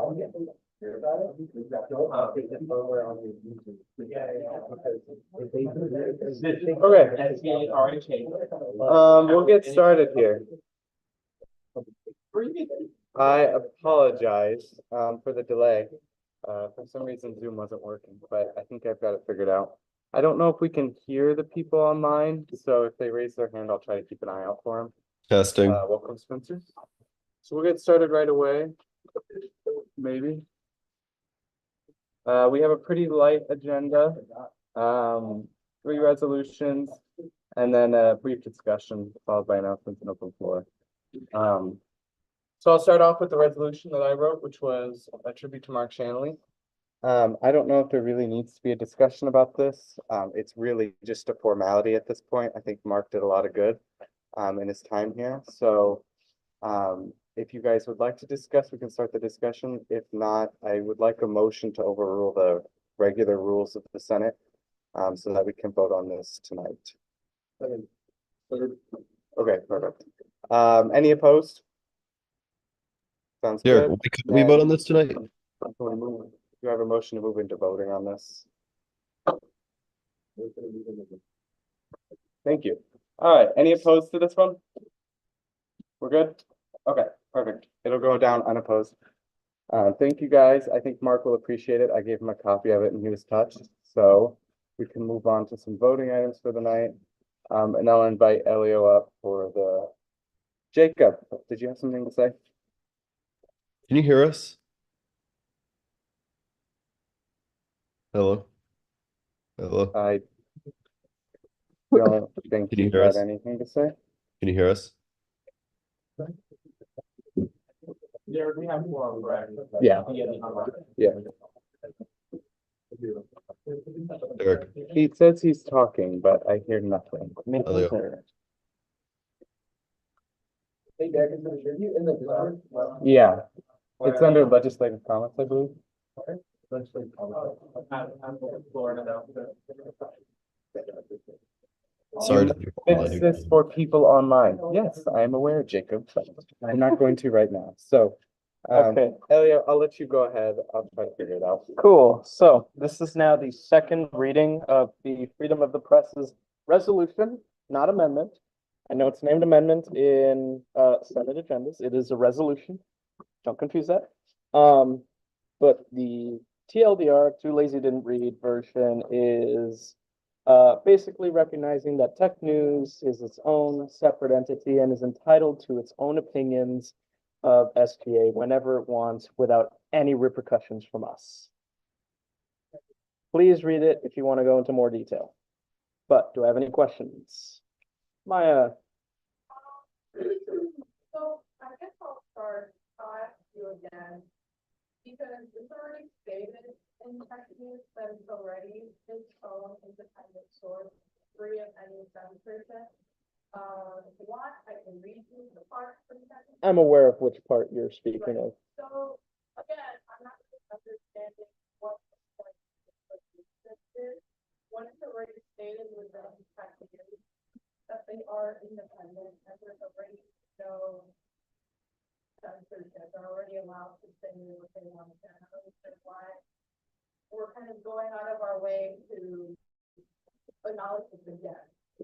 We'll get started here. I apologize for the delay. For some reason Zoom wasn't working, but I think I've got it figured out. I don't know if we can hear the people online, so if they raise their hand, I'll try to keep an eye out for them. Testing. Welcome, Spencer. So we'll get started right away, maybe. We have a pretty light agenda, 3 resolutions, and then a brief discussion followed by announcements and open floor. So I'll start off with the resolution that I wrote, which was a tribute to Mark Shanley. I don't know if there really needs to be a discussion about this. It's really just a formality at this point. I think Mark did a lot of good in his time here. So if you guys would like to discuss, we can start the discussion. If not, I would like a motion to overrule the regular rules of the Senate so that we can vote on this tonight. Okay, perfect. Any opposed? Sounds Here, good. can we vote on this tonight? You have a motion to move into voting on this. Thank you. All right, any opposed to this one? We're good? Okay, perfect. It'll go down unopposed. Thank you guys. I think Mark will appreciate it. I gave him a copy of it and he was touched. So we can move on to some voting items for the night. And I'll invite Elio up for the Jacob. Did you have something to say? Can you hear us? Hello? Hello? I don't think Can you you hear had us? anything to say. Can you hear us? Yeah. Yeah. Eric? He says he's talking, but I hear nothing. Elio? Yeah, it's under legislative comments, I believe. Sorry. Fix this for people online. Yes, I am aware, Jacob. I'm not going to right now. So, Okay. Elio, I'll let you go ahead. I'll try to figure it out. Cool. So this is now the second reading of the Freedom of the Press's resolution, not amendment. I know it's named amendment in Senate agendas. It is a resolution. Don't confuse that. But the TLDR, Too Lazy Didn't Read version is basically recognizing that Tech News is its own separate entity and is entitled to its own opinions of SGA whenever it wants without any repercussions from us. Please read it if you want to go into more detail. But do I have any questions? Maya? So I guess I'll start, I'll ask you again, because it's already stated in Tech News that it's already its own independent source, free of any censorship. What I can read you the part for the second. I'm aware of which part you're speaking of. So again, I'm not really understanding what the point of this is. When it's already stated within Tech News that they are independent and there's already no censorship, they're already allowed to say what they want to say. I don't understand why we're kind of going out of our way to acknowledge this again.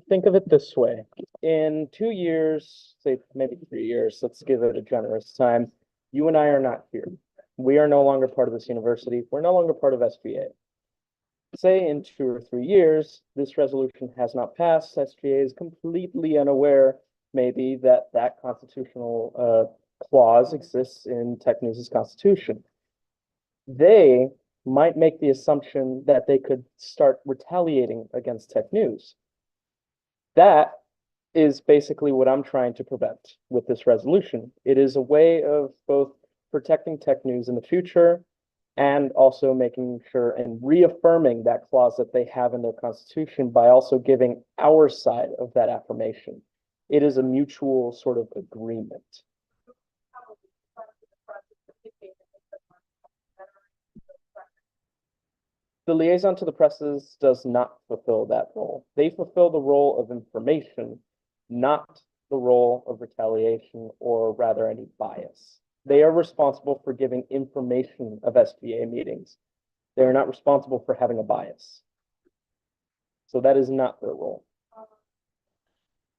Think of it this way. In 2 years, say maybe 3 years, let's give it a generous time, you and I are not here. We are no longer part of this university. We're no longer part of SGA. Say in 2 or 3 years, this resolution has not passed. SGA is completely unaware, maybe, that that constitutional clause exists in Tech News' constitution. They might make the assumption that they could start retaliating against Tech News. That is basically what I'm trying to prevent with this resolution. It is a way of both protecting Tech News in the future and also making sure and reaffirming that clause that they have in their constitution by also giving our side of that affirmation. It is a mutual sort of agreement. The liaison to the presses does not fulfill that role. They fulfill the role of information, not the role of retaliation or rather any bias. They are responsible for giving information of SBA meetings. They are not responsible for having a bias. So that is not their role.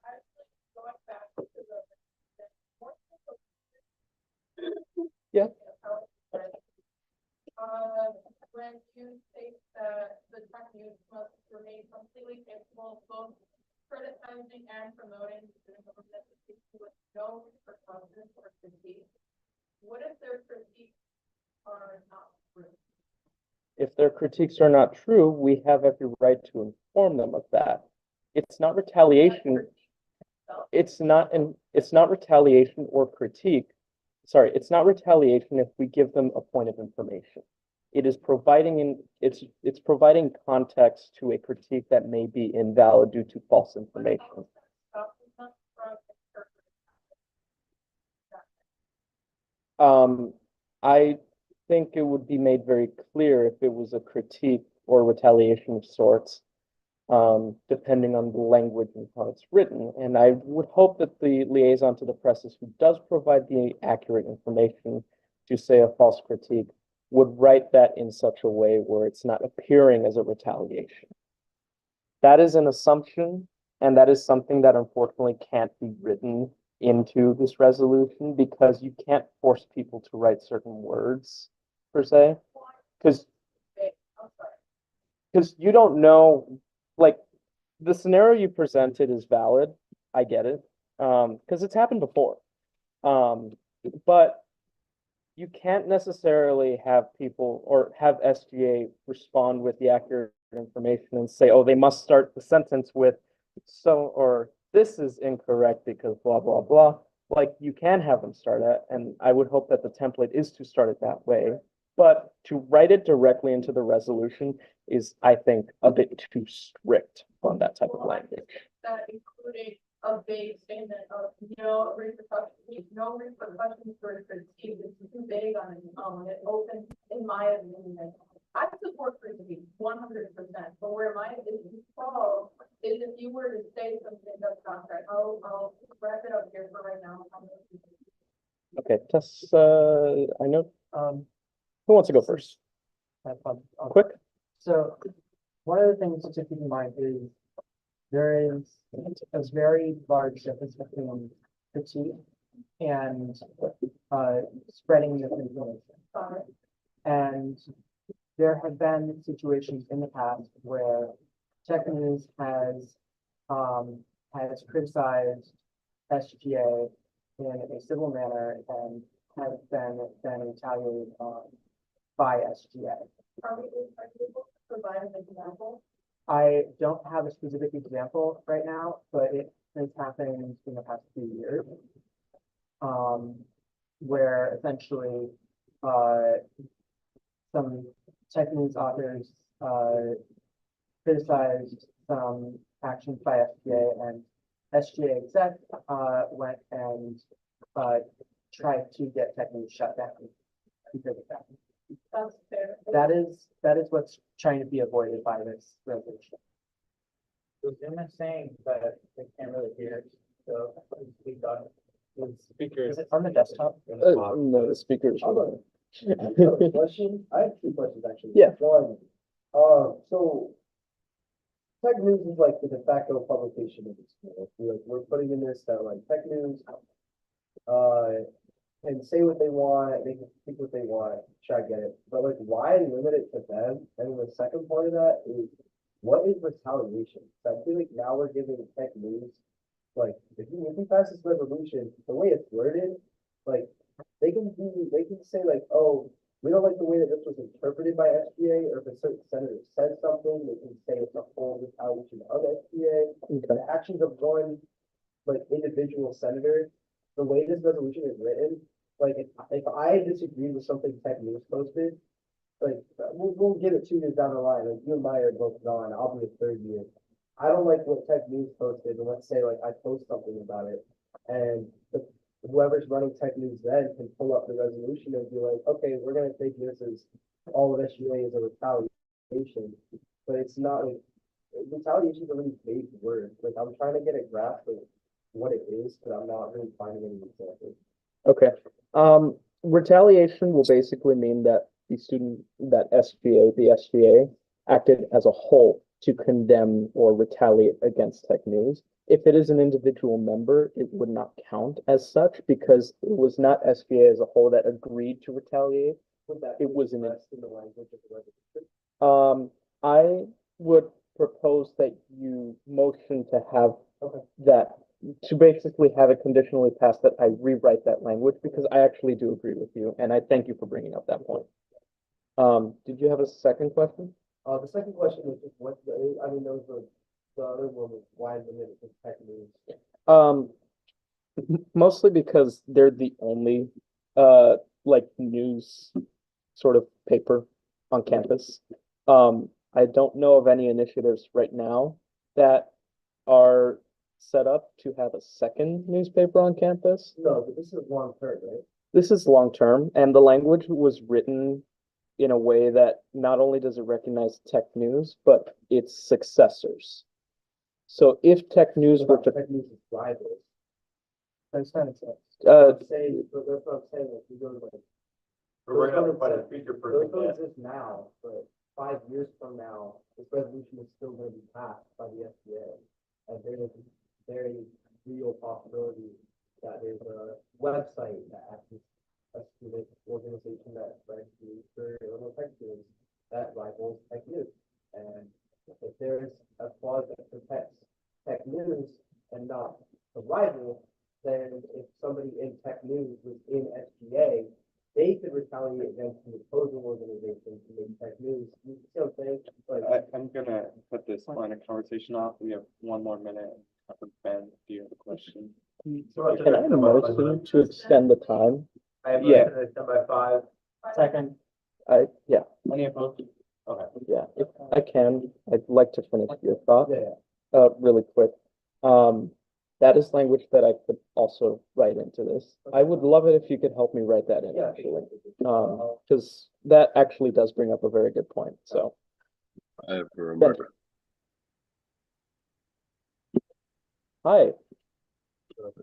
Actually, going back to the. Yeah. When you state that the tech news must remain completely capable of both criticizing and promoting the government with no repercussions or critique, what if their critiques are not true? If their critiques are not true, we have every right to inform them of that. It's not retaliation. It's not retaliation or critique. Sorry, it's not retaliation if we give them a point of information. It is it's providing context to a critique that may be invalid due to false information. Stopping them from interpreting. I think it would be made very clear if it was a critique or retaliation of sorts, depending on the language and how it's written. And I would hope that the liaison to the presses who does provide the accurate information to say a false critique would write that in such a way where it's not appearing as a retaliation. That is an assumption, and that is something that unfortunately can't be written into this resolution because you can't force people to write certain words per se. Because I'm sorry. because you don't know, like, the scenario you presented is valid. I get it. Because it's happened before. But you can't necessarily have people or have SGA respond with the accurate information and say, oh, they must start the sentence with so, or this is incorrect because blah, blah, blah. Like, you can have them start at, and I would hope that the template is to start it that way. But to write it directly into the resolution is, I think, a bit too strict on that type of language. That including a vague statement of no repercussions for critique, it's too vague on its own, it opens, in my opinion. I support critique 100%, but where my issue falls is if you were to say something that's not right, I'll wrap it up here for right now. Okay, Tess, I know, who wants to go first? Quick? So one of the things to keep in mind is there is a very large difference between critique and spreading misinformation. And there have been situations in the past where Tech News has criticized SGA in a civil manner and has been retaliated on by SGA. Are you able to provide an example? I don't have a specific example right now, but it has happened in the past few years. Where essentially, some tech news authors, criticized some actions by SGA, and SGA exec, went and, tried to get tech news shut down because of that. That's fair. That is what's trying to be avoided by this resolution. So Jim is saying that they can't really hear, so speak on. Speakers. Is it on the desktop? No, the speakers. Question? I have two questions actually. Yeah. One, so Tech News is like the de facto publication of the school. We're putting in this that like Tech News, can say what they want, they can speak what they want, try to get it. But like, why limit it to them? And then the second part of that is, what is retaliation? So I feel like now we're giving Tech News, like, if you pass this resolution, the way it's worded, like, they can say like, oh, we don't like the way that this was interpreted by SBA, or if a certain senator said something, they can say it's a full retaliation of SBA. Okay. The actions of one, like, individual senator, the way this resolution is written, like, if I disagreed with something Tech News posted, like, we'll get it 2 years down the line, like, you and I are both gone, I'll be a third year. I don't like what Tech News posted, and let's say, like, I post something about it, and whoever's running Tech News then can pull up the resolution and be like, okay, we're gonna take this as all of SGA as a retaliation, but it's not like, retaliation is a really vague word, like, I'm trying to get a grasp of what it is, but I'm not really finding any examples. Okay, retaliation will basically mean that the SVA acted as a whole to condemn or retaliate against Tech News. If it is an individual member, it would not count as such because it was not SVA as a whole that agreed to retaliate. Would that It be was an, expressed in the language of the resolution? I would propose that you motion to have Okay. that, to basically have it conditionally passed that I rewrite that language because I actually do agree with you and I thank you for bringing up that point. Did you have a second question? The second question was just what, I mean, those were, the other one was why limit it to tech news? Mostly because they're the only, like news sort of paper on campus. I don't know of any initiatives right now that are set up to have a second newspaper on campus. No, but this is long term, right? This is long-term, and the language was written in a way that not only does it recognize Tech News, but its successors. So if Tech News were to, Tech news is rivals. That's kind of sense. uh, I'm saying, but that's what I'm saying, like, you go to like. We're Those gonna put a don't speaker exist- person Those don't in. exist now, but 5 years from now, this resolution is still gonna be passed by the SBA. And there is a very real possibility that there's a website that actually, a student organization that spreads news for Illinois tech students that rivals Tech News. And if there's a clause that protects Tech News and not the rival, then if somebody in Tech News was in SGA, they could retaliate against the opposing organization to make Tech News. You see what I'm saying? Like, I'm gonna put this line of conversation off. We have one more minute. Ben, do you have a question? can I have a motion to extend the time? I have Yeah. motion to extend by 5. Second, Yeah, Any opposed? Okay. yeah, if I can, I'd like to finish your thought, Yeah. really quick. That is language that I could also write into this. I would love it if you could help me write that in, Yeah. actually. Because that actually does bring up a very good point, so. I have a remark. Hi,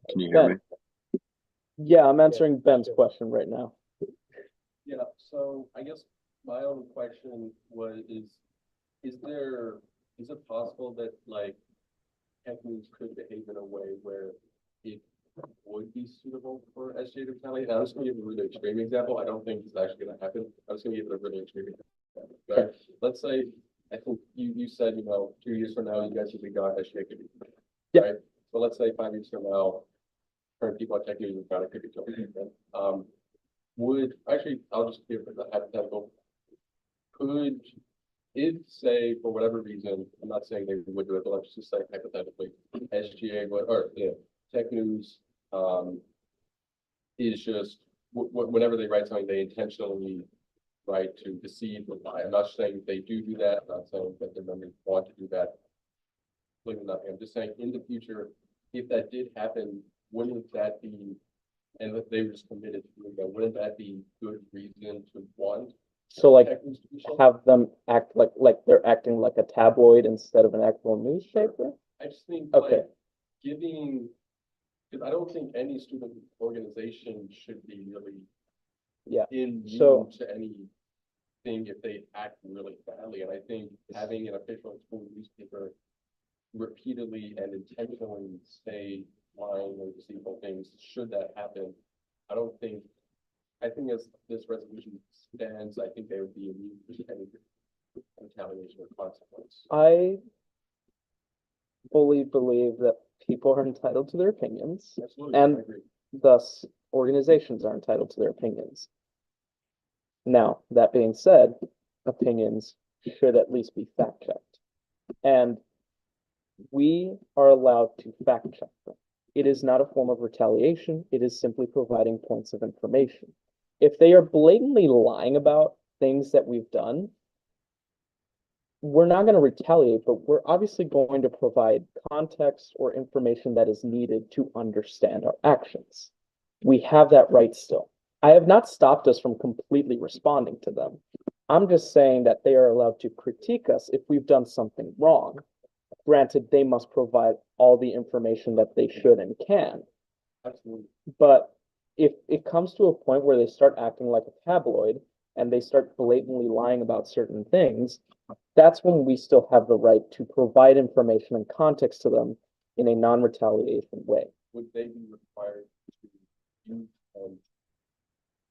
Can you hear me? yeah, I'm answering Ben's question right now. Yeah, so I guess my own question is it possible that like Tech News could behave in a way where it would be suitable for SJ to retaliate? And I'm just gonna give a really extreme example. I don't think it's actually gonna happen. I'm just gonna give it a really extreme example. Right? Let's say, I think you said, 2 years from now, you guys would be gone, SJ could be. Yeah. Right? So let's say 5 years from now, current people at Tech News and product could be killed. I'll just give it a hypothetical. Could if, say, for whatever reason, I'm not saying they would do it, but let's just say hypothetically, SGA would, or, Tech News, is just, whenever they write something, they intentionally write to deceive or lie. I'm not saying they do that, I'm not saying that their members want to do that. Completely nothing. I'm just saying, in the future, if that did happen, wouldn't that be, and if they were just committed to doing that, wouldn't that be good reason to want So like, Tech News to be shut? have them act like they're acting like a tabloid instead of an actual newspaper? I just think Okay. like giving, because I don't think any student organization should be really Yeah, immune so- to anything if they act really badly. And I think having an official school newspaper repeatedly and intentionally say lying or deceitful things, should that happen, I think as this resolution stands, I think they would be immune to any retaliation or consequence. I fully believe that people are entitled to their opinions, Absolutely, I and agree. thus organizations are entitled to their opinions. Now, that being said, opinions should at least be fact checked. And we are allowed to fact check them. It is not a form of retaliation. It is simply providing points of information. If they are blatantly lying about things that we've done, we're not going to retaliate, but we're obviously going to provide context or information that is needed to understand our actions. We have that right still. I have not stopped us from completely responding to them. I'm just saying that they are allowed to critique us if we've done something wrong. Granted, they must provide all the information that they should and can. Absolutely. But if it comes to a point where they start acting like a tabloid and they start blatantly lying about certain things, that's when we still have the right to provide information and context to them in a non-retaliation way. Would they be required to use and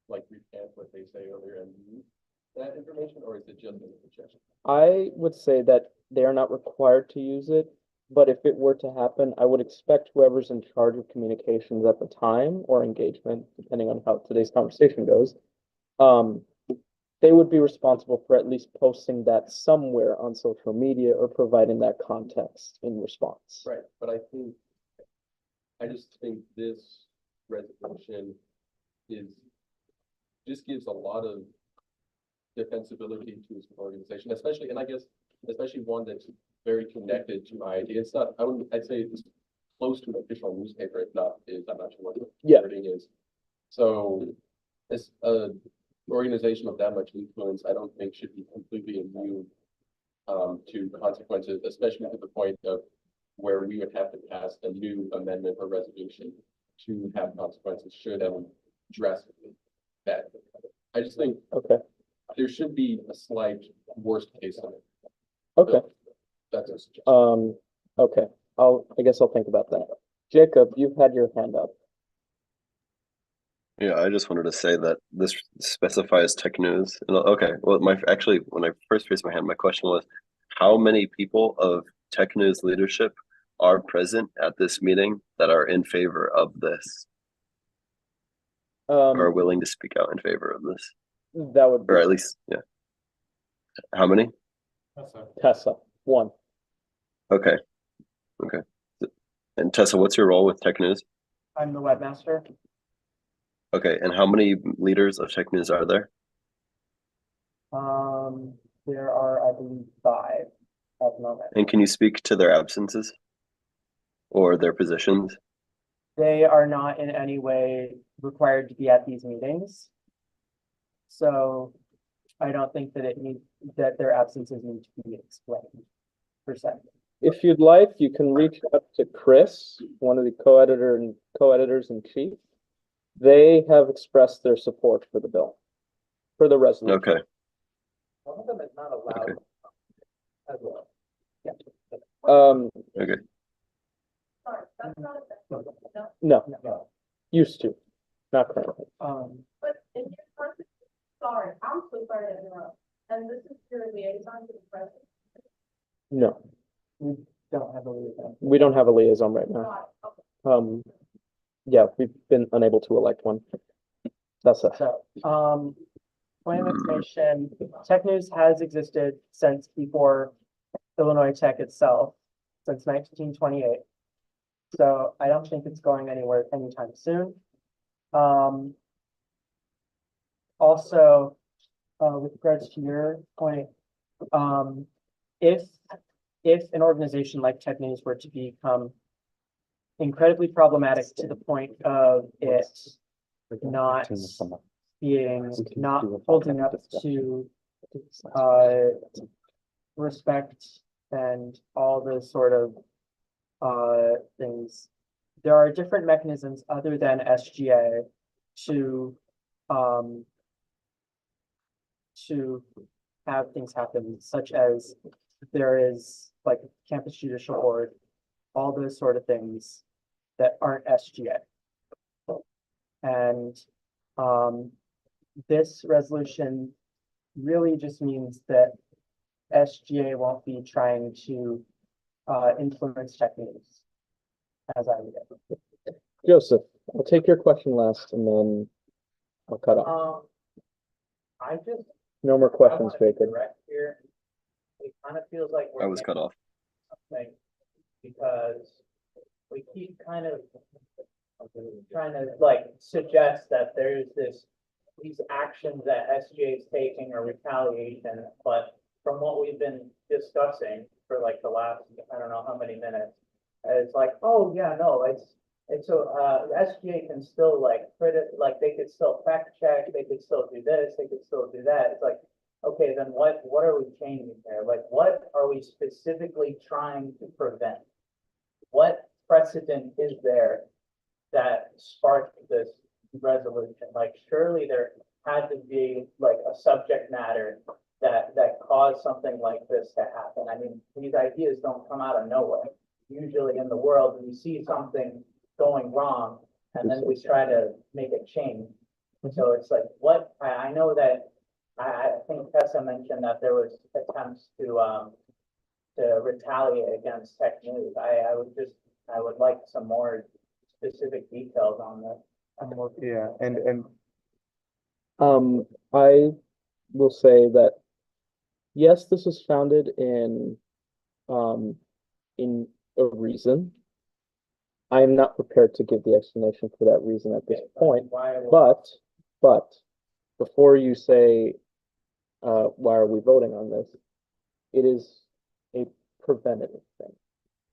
like recant what they say earlier and use that information, or is it just an suggestion? I would say that they are not required to use it, but if it were to happen, I would expect whoever's in charge of communications at the time or engagement, depending on how today's conversation goes, they would be responsible for at least posting that somewhere on social media or providing that context in response. Right, but I just think this resolution just gives a lot of defensibility to his organization, especially, and I guess, especially one that's very connected to my idea. It's not, I'd say it's close to an official newspaper, if not is, I'm not sure what the Yeah. wording is. So, as a organization of that much influence, I don't think should be completely immune to consequences, especially to the point of where we would have to pass a new amendment or resolution to have consequences should them drastically bad. I just think Okay, there should be a slight worst case on it. okay, That's a suggestion. okay, I guess I'll think about that. Jacob, you've had your hand up. Yeah, I just wanted to say that this specifies tech news. Okay, well, actually, when I first raised my hand, my question was, how many people of tech news leadership are present at this meeting that are in favor of this, or are willing to speak out in favor of this, That would or be at least, yeah. How many? Tessa, one. Okay, okay. And Tessa, what's your role with tech news? I'm the webmaster. Okay, and how many leaders of tech news are there? There are, I believe, 5 at the moment. And can you speak to their absences or their positions? They are not in any way required to be at these meetings. So I don't think that that their absences need to be explained per se. If you'd like, you can reach out to Chris, one of the co-editors in chief. They have expressed their support for the bill, for the resolution. Okay, One of them is not allowed. Okay. As well. okay. Sorry, that's not effective, no, No, No. used to, not currently. but in your context, sorry, I'm so sorry to interrupt. And this is your liaison to the president. No, We don't have a liaison. we don't have a liaison right now. Got it, okay. Yeah, we've been unable to elect one. That's it. So, point of information, Tech News has existed since before Illinois Tech itself, since 1928. So I don't think it's going anywhere anytime soon. Also, with regards to your point, if an organization like Tech News were to become incredibly problematic to the point of it not holding up to respect and all those sort of things. There are different mechanisms other than SGA to have things happen, such as there is like campus judicial board, all those sort of things that aren't SGA. And this resolution really just means that SGA won't be trying to influence Tech News, as I read it. Joseph, I'll take your question last and then I'll cut off. I just. No more questions, Jacob. Direct here. It kind of feels like I was cut off. something because we keep kind of trying to like suggest that there's these actions that SGA is taking or retaliation, but from what we've been discussing for like the last, I don't know how many minutes, it's like, oh yeah, no, it's so SGA can still like they could still fact check, they could still do this, they could still do that. It's like, okay, then what are we changing there? Like, what are we specifically trying to prevent? What precedent is there that sparked this resolution, like surely there had to be like a subject matter that caused something like this to happen. I mean, these ideas don't come out of nowhere. Usually in the world, we see something going wrong and then we try to make it change. So it's like, what, I know that, I think Tessa mentioned that there was attempts to retaliate against Tech News. I would like some more specific details on this. Yeah, and I will say that, yes, this was founded in a reason. I am not prepared to give the explanation for that reason at this point, but before you say, why are we voting on this? It is a preventative thing.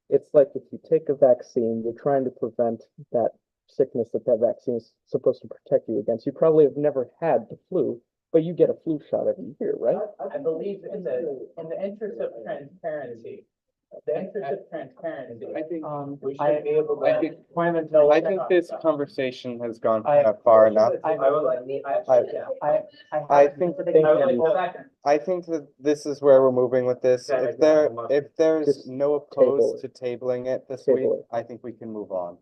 It's like if you take a vaccine, you're trying to prevent that sickness that vaccine is supposed to protect you against. You probably have never had the flu, but you get a flu shot every year, right? I believe in the interest of transparency, I think, we should be able to. I think, know I what's think on this stuff. conversation has gone I- far enough. I would like, I think, second. I think that this is where we're moving with this. Yeah, If there's Just no table opposed to tabling it this Table week, it. I think we can move on.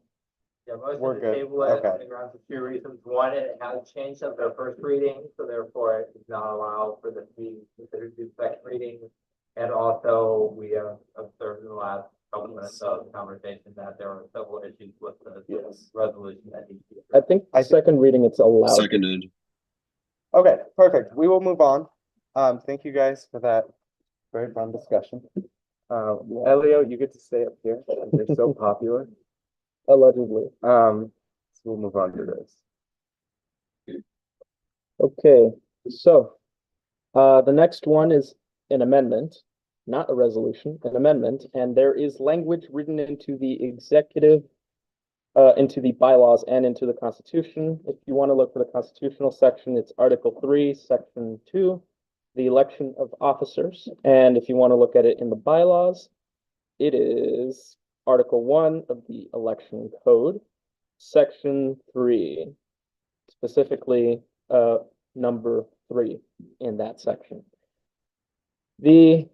Yeah, most We're of the good. table it Okay. on the grounds of two reasons. One, it has changed since their first reading, so therefore it does not allow for this to be considered to be second reading. And also, we have observed in the last couple minutes of conversation that there are several issues with the Yes. resolution that needs to be. I think the second reading, it's allowed. Seconded. Okay, perfect. We will move on. Thank you guys for that very fun discussion. Elio, you get to stay up here. You're so popular. Allegedly. So we'll move on to this. Okay, so the next one is an amendment, not a resolution, an amendment, and there is language written into the executive, into the bylaws and into the Constitution. If you want to look for the constitutional section, it's Article 3, Section 2, the election of officers. And if you want to look at it in the bylaws, it is Article 1 of the Election Code, Section 3, specifically number 3 in that section. The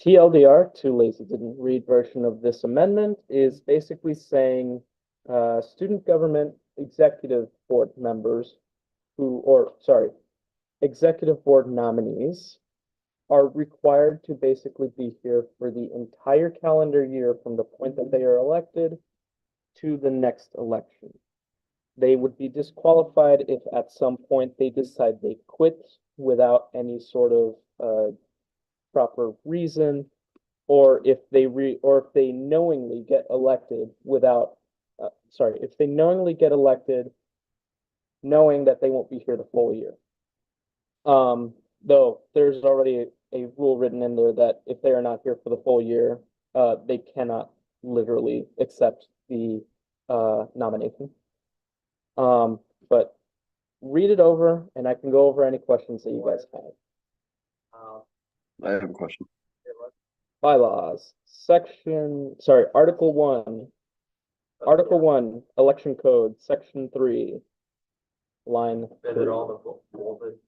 TLDR, too lazy didn't read version of this amendment, is basically saying student government executive board members executive board nominees are required to basically be here for the entire calendar year from the point that they are elected to the next election. They would be disqualified if at some point they decide they quit without any sort of proper reason, or if they knowingly get elected without, if they knowingly get elected knowing that they won't be here the full year. Though there's already a rule written in there that if they are not here for the full year, they cannot literally accept the nomination. But read it over and I can go over any questions that you guys have. I have a question. Bylaws, Article 1, Election Code, Section 3, line Is it all the bolded?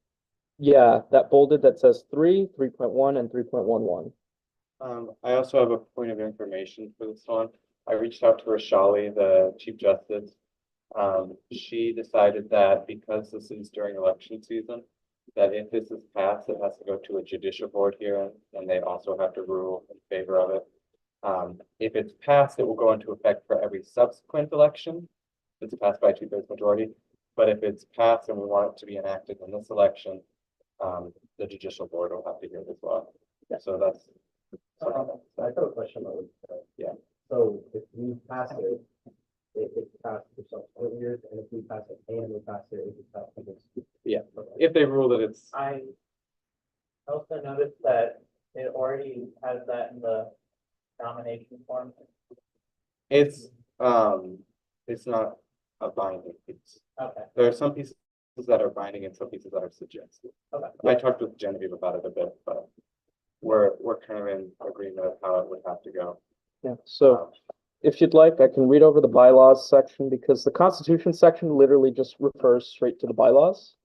Yeah, that bolded that says 3, 3.1, and 3.11. I also have a point of information for this one. I reached out to Rashali, the Chief Justice. She decided that because this is during election season, that if this is passed, it has to go to a judicial board hearing, and they also have to rule in favor of it. If it's passed, it will go into effect for every subsequent election. If it's passed by a 2/3 majority. But if it's passed and we want it to be enacted in this election, the judicial board will have to hear it as well. Yeah. So that's. I have a question though. Yeah. So if we pass it, it's passed for subsequent years, and if we pass it and we pass it, it's passed for this. Yeah, if they rule that it's, I also noticed that it already has that in the nomination form. it's not a binding piece. Okay. There are some pieces that are binding and some pieces that are suggested. Okay. I talked with Genevieve about it a bit, but we're kind of in agreement of how it would have to go. Yeah, so if you'd like, I can read over the bylaws section because the Constitution section literally just refers straight to the bylaws.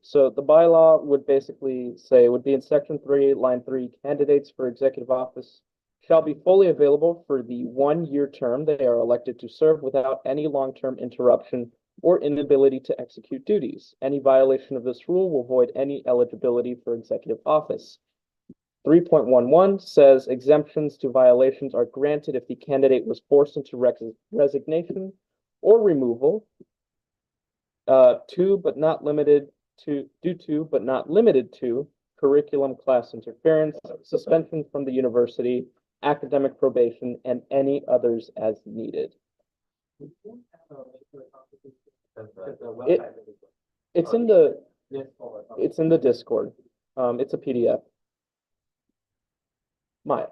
So the bylaw would basically say, it would be in section 3, line 3, candidates for executive office shall be fully available for the 1-year term they are elected to serve without any long-term interruption or inability to execute duties. Any violation of this rule will void any eligibility for executive office. 3.11 says exemptions to violations are granted if the candidate was forced into resignation or removal due to, but not limited to curriculum class interference, suspension from the university, academic probation, and any others as needed. It- It's in the, it's in the Discord. It's a PDF. Maya.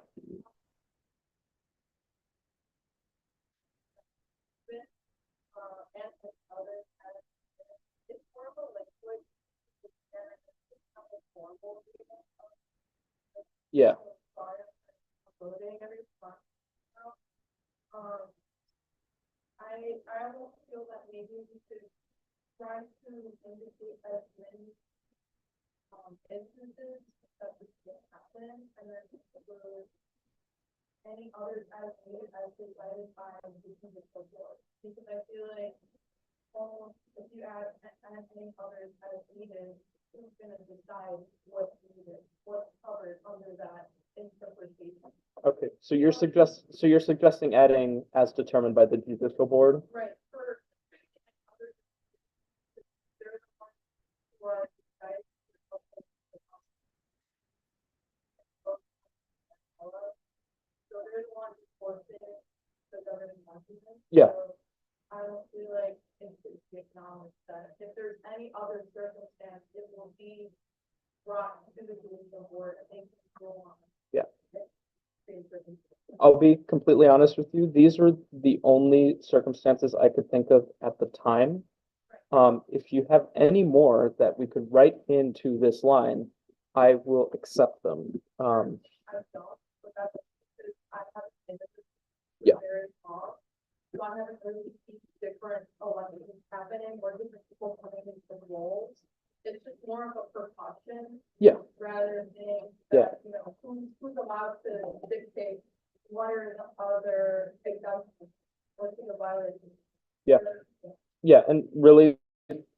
And the other kind of, it's more of a liquid. Yeah. Voting every month. I almost feel that maybe we should try to indicate as many instances that this will happen, and then any others as needed as decided by the municipal board. Because I feel like, if you add any others as needed, who's gonna decide what's needed, what's covered under that interpretation? Okay, so you're suggesting adding as determined by the judicial board? Right, for. There's one who are decided. So there's one forcing the governing document. Yeah. So I don't feel like it should be acknowledged that if there's any other circumstance, it will be brought to the judicial board. I think it's go on. Yeah. I'll be completely honest with you. These are the only circumstances I could think of at the time. If you have any more that we could write into this line, I will accept them. I don't, but that's, I haven't been this. Yeah. Very small. So I haven't really seen different elections happening or different people coming into roles. It's just more of a precaution. Yeah. Rather than Yeah. that, you know, who's allowed to dictate what are the other exemptions, what's the violation. Yeah. Yeah, and really,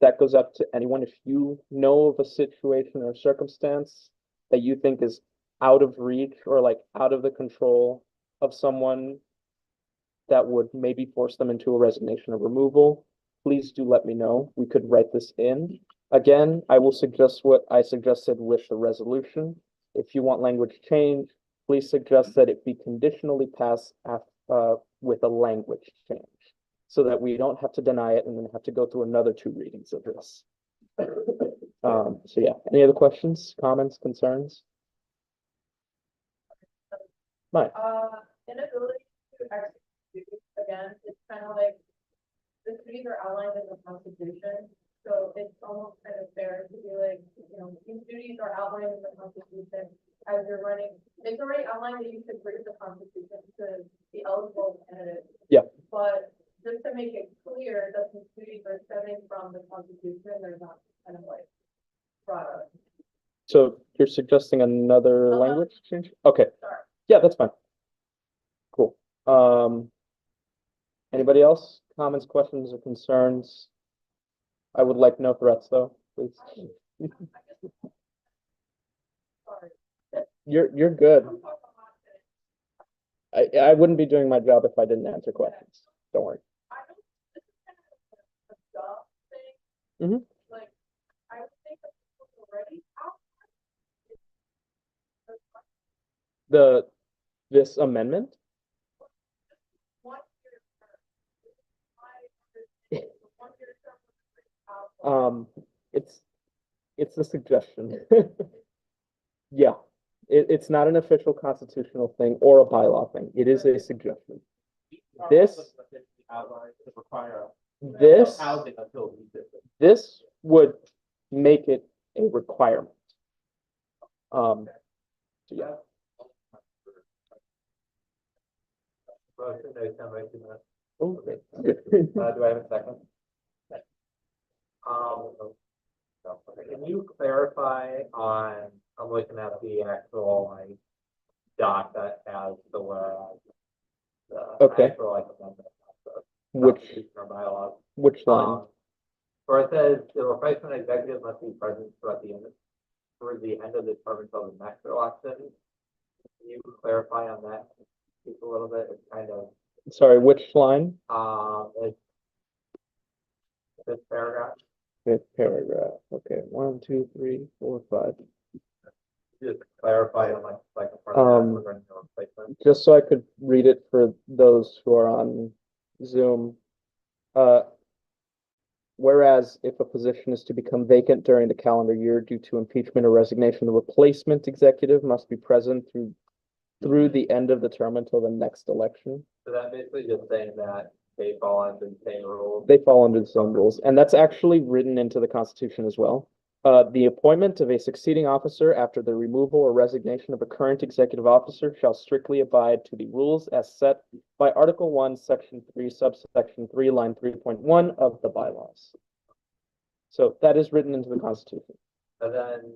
that goes up to anyone. If you know of a situation or circumstance that you think is out of reach or like out of the control of someone that would maybe force them into a resignation or removal, please do let me know. We could write this in. Again, I will suggest what I suggested with the resolution. If you want language change, please suggest that it be conditionally passed with a language change, so that we don't have to deny it and then have to go through another 2 readings of this. So yeah, any other questions, comments, concerns? Mike? Inability to execute, again, it's kind of like, the duties are outlined in the Constitution, so it's almost kind of fair to be like, you know, these duties are outlined in the Constitution as you're running, it's already outlined that you should read the Constitution to be eligible candidate. Yeah. But just to make it clear that these duties are stemming from the Constitution, they're not kind of like brought up. So you're suggesting another language change? Okay, Sorry. yeah, that's fine. Cool. Anybody else? Comments, questions, or concerns? I would like no threats, though, please. Sorry. You're good. I wouldn't be doing my job if I didn't answer questions. Don't worry. I don't, this is kind of a job thing. Mhm. Like, I would think that people already out. This amendment? 1 year term. My understanding, the 1 year term was out. It's a suggestion. Yeah, it's not an official constitutional thing or a bylaw thing. It is a suggestion. This, this, this would make it a requirement. So yeah. Motion, no, somebody do that. Okay. Do I have a second? Can you clarify on, I'm looking at the actual like doc that has the whereas. The Okay. actual, like, amendment of the Which, Constitution or bylaws. which line? Where it says the replacement executive must be present throughout the end, through the end of the term until the next election. Can you clarify on that just a little bit? It's kind of, Sorry, which line? it's this paragraph, Fifth paragraph. Okay, 1, 2, 3, 4, 5. just clarify on like the part of that Um, regarding the replacement. Just so I could read it for those who are on Zoom. Whereas if a position is to become vacant during the calendar year due to impeachment or resignation, the replacement executive must be present through the end of the term until the next election. So that basically just saying that they fall under the same rules. They fall under the same rules, and that's actually written into the Constitution as well. The appointment of a succeeding officer after the removal or resignation of a current executive officer shall strictly abide to the rules as set by Article 1, Section 3, subsection 3, line 3.1 of the bylaws. So that is written into the Constitution. And then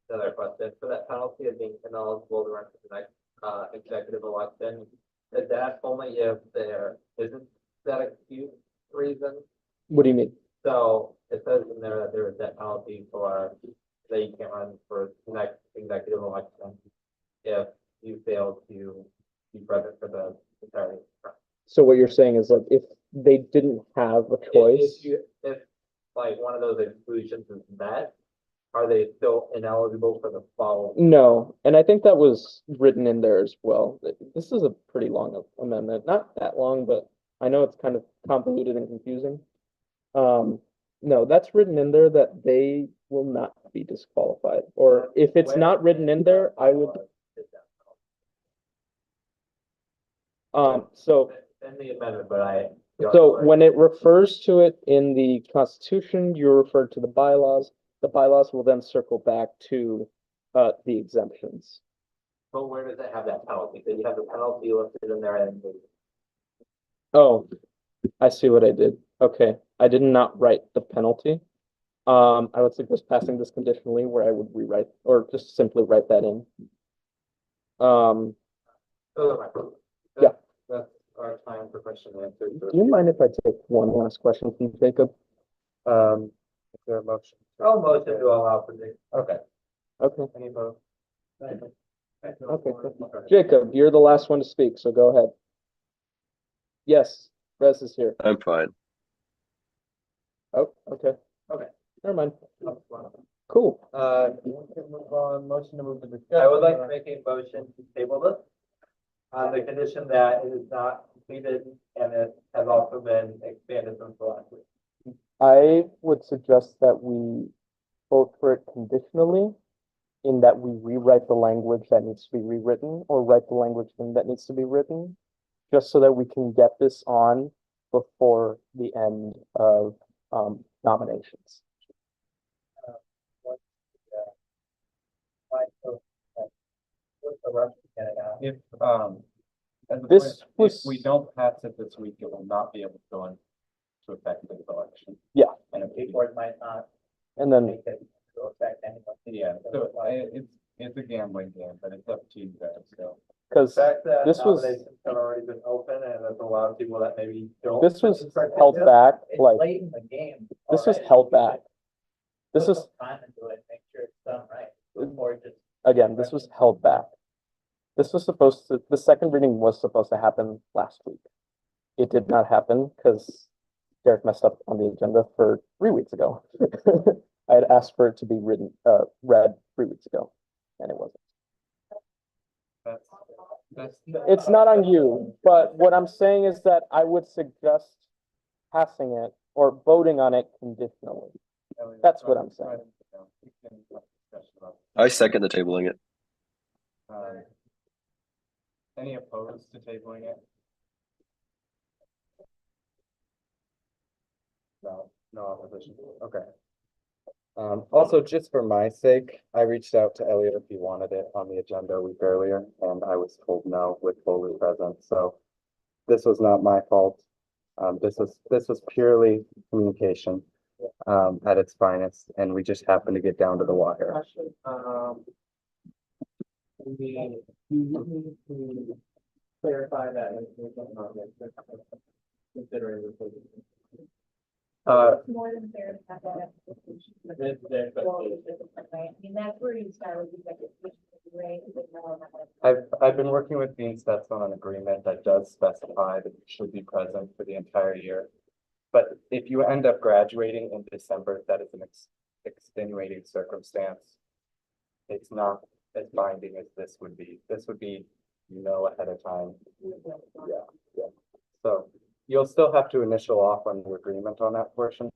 another question, for that penalty of being ineligible to run for the next executive election, is that only if there isn't that acute reason? What do you mean? So it says in there that there is that penalty for that you can't run for the next executive election if you fail to be present for the entire term. So what you're saying is like if they didn't have a choice, If like one of those exclusions is met, are they still ineligible for the following? no, and I think that was written in there as well. This is a pretty long amendment, not that long, but I know it's kind of convoluted and confusing. No, that's written in there that they will not be disqualified, or if it's not written in there, I would, so. In the amendment, but So when it refers to it in the Constitution, you refer to the bylaws. The bylaws will then circle back to the exemptions. But where does it have that penalty? Did you have the penalty listed in there and Oh, I see what I did. Okay, I did not write the penalty. I would suggest passing this conditionally where I would rewrite or just simply write that in. Yeah. That's our time for question and answer. Do you mind if I take one last question from Jacob? Is there a motion? I'll motion to allow for the. Okay. Okay, Any vote? okay. Jacob, you're the last one to speak, so go ahead. Yes, Rez is here. I'm fine. Oh, okay. Okay. Never mind. Cool. You want to move on, motion to move to discussion? I would like to make a motion to table this on the condition that it is not completed and it has also been expanded since the last week. I would suggest that we vote for it conditionally in that we rewrite the language that needs to be rewritten or write the language in that needs to be written, just so that we can get this on before the end of nominations. What's the rush to get it out? If, as a This point, if was- we don't pass it this week, it will not be able to go into effect in the election. Yeah. And if people might not And then, make it to affect anyone. Yeah, so it's a gambling game, but it's up to you guys, so. because The fact that This was- nominations have already been open and there's a lot of people that maybe don't. this was held back, It's like, late in the game. this was already. held back. This Put was, some time into it, make sure it's done right, before just. again, this was held back. This was supposed to, the second reading was supposed to happen last week. It did not happen because Derek messed up on the agenda for 3 weeks ago. I had asked for it to be read 3 weeks ago, and it wasn't. That's. It's not on you, but what I'm saying is that I would suggest passing it or voting on it conditionally. That's what I'm saying. I second the tabling it. Any opposed to tabling it? No opposition, okay. Also, just for my sake, I reached out to Elliot if he wanted it on the agenda a week earlier, and I was told no with Foley present, so. this was not my fault. This was purely communication, at its finest, and we just happened to get down to the wire. Question, you need to clarify that information on this, considering the. Uh, It's more than fair to have that application. There's Well, it's different, right? I mean, that's where you start with executive session, right? But now I've been working with Dean Stetson on an agreement that does specify that you should be present for the entire year. But if you end up graduating in December, that is an extenuating circumstance. It's not as binding as this would be. This would be, ahead of time. Yeah. So you'll still have to initial off on your agreement on that portion.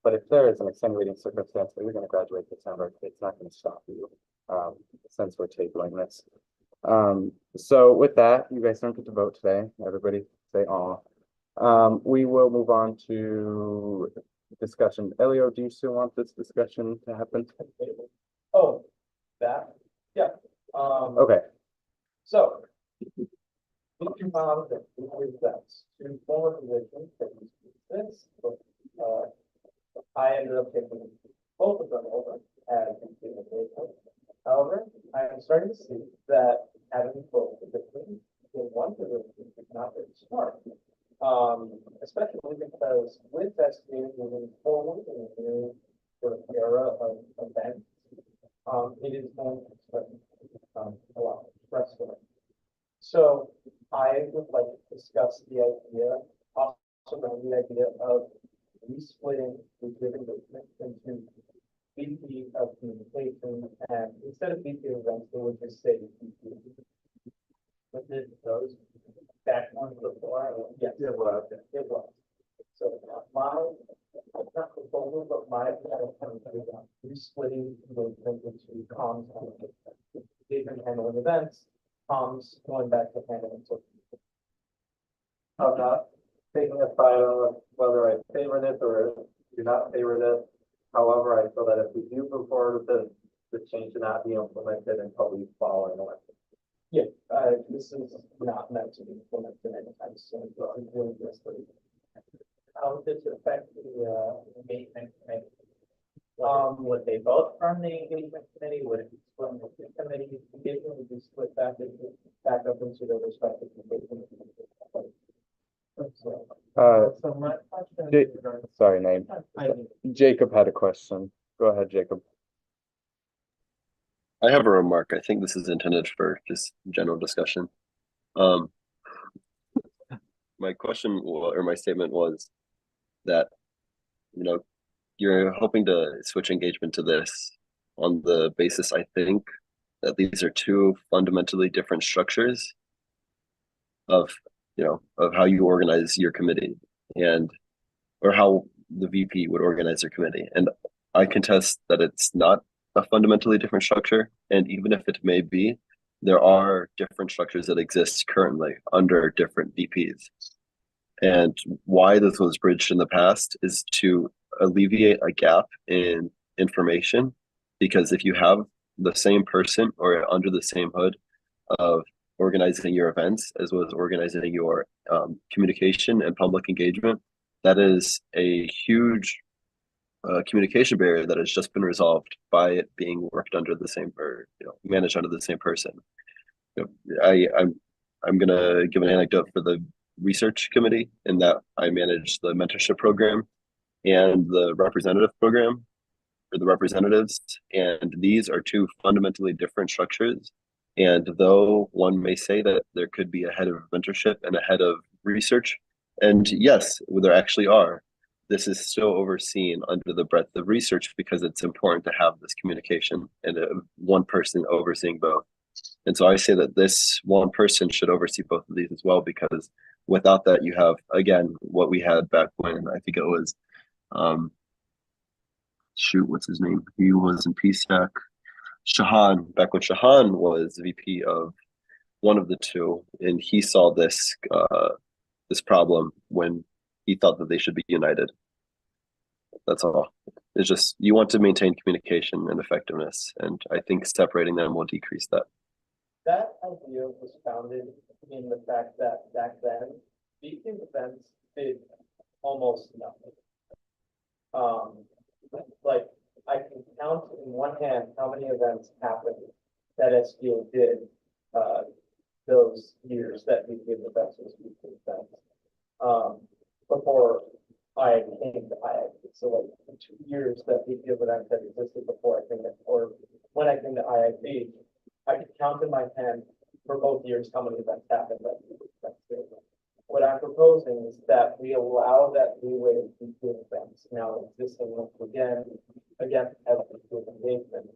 But if there is an extenuating circumstance that you're gonna graduate December, it's not gonna stop you, since we're tabling this. So with that, you guys don't get to vote today. Everybody say aw. We will move on to discussion. Elio, do you still want this discussion to happen? Oh, that, yeah, Okay, so. If you found that that's two former positions that this, I ended up taking both of them over as implementation. However, I am starting to see that having both positions in one position is not very smart. Especially because with SBA moving forward in a new sort of era of events, it is going to expect a lot of stress for it. So I would like to discuss the idea, also the idea of resplitting the given movement into VP of communication, and instead of VP of events, they would just say VP. But did those back one before? Yes, it was. It was. So my, not proposal, but my resplitting the movement into comms and David handling events. Going back to handling. I'm not taking a side on whether I favor this or do not favor this. However, I feel that if we do move forward with this, the change should not be implemented until we follow an election. Yeah, this is not meant to be implemented anytime soon, so I'm doing this. How would this affect the engagement committee? Would they both from the engagement committee? Would it be split into the committee? Engagement would be split back up into their respective engagement. So my question Ja- is regarding- sorry, name. Jacob had a question. Go ahead, Jacob. I have a remark. I think this is intended for just general discussion. My question or my statement was that, you're hoping to switch engagement to this on the basis, I think, that these are two fundamentally different structures of, of how you organize your committee or how the VP would organize their committee. And I contest that it's not a fundamentally different structure. And even if it may be, there are different structures that exist currently under different VPs. And why this was bridged in the past is to alleviate a gap in information, because if you have the same person or under the same hood of organizing your events as well as organizing your communication and public engagement, that is a huge communication barrier that has just been resolved by it being worked under the same or managed under the same person. I'm gonna give an anecdote for the research committee in that I manage the mentorship program and the representative program for the representatives, and these are two fundamentally different structures. And though one may say that there could be a head of mentorship and a head of research, and yes, there actually are, this is still overseen under the breadth of research because it's important to have this communication and one person overseeing both. And so I say that this one person should oversee both of these as well, because without that, you have, again, what we had back when I think it was, what's his name? He was in PSAC. Shahan, back when Shahan was VP of one of the two, and he saw this this problem when he thought that they should be united. That's all. It's just you want to maintain communication and effectiveness, and I think separating them will decrease that. That idea was founded in the fact that back then, Beacon events did almost nothing. Like, I can count in one hand how many events happened that SBA did, those years that Beacon events was Beacon events. Before I came to IIT, so like the 2 years that Beacon events had existed before I came to, or when I came to IIT, I could count in my hand for both years how many events happened that year. What I'm proposing is that we allow that leeway to do events now existing once again as with engagement,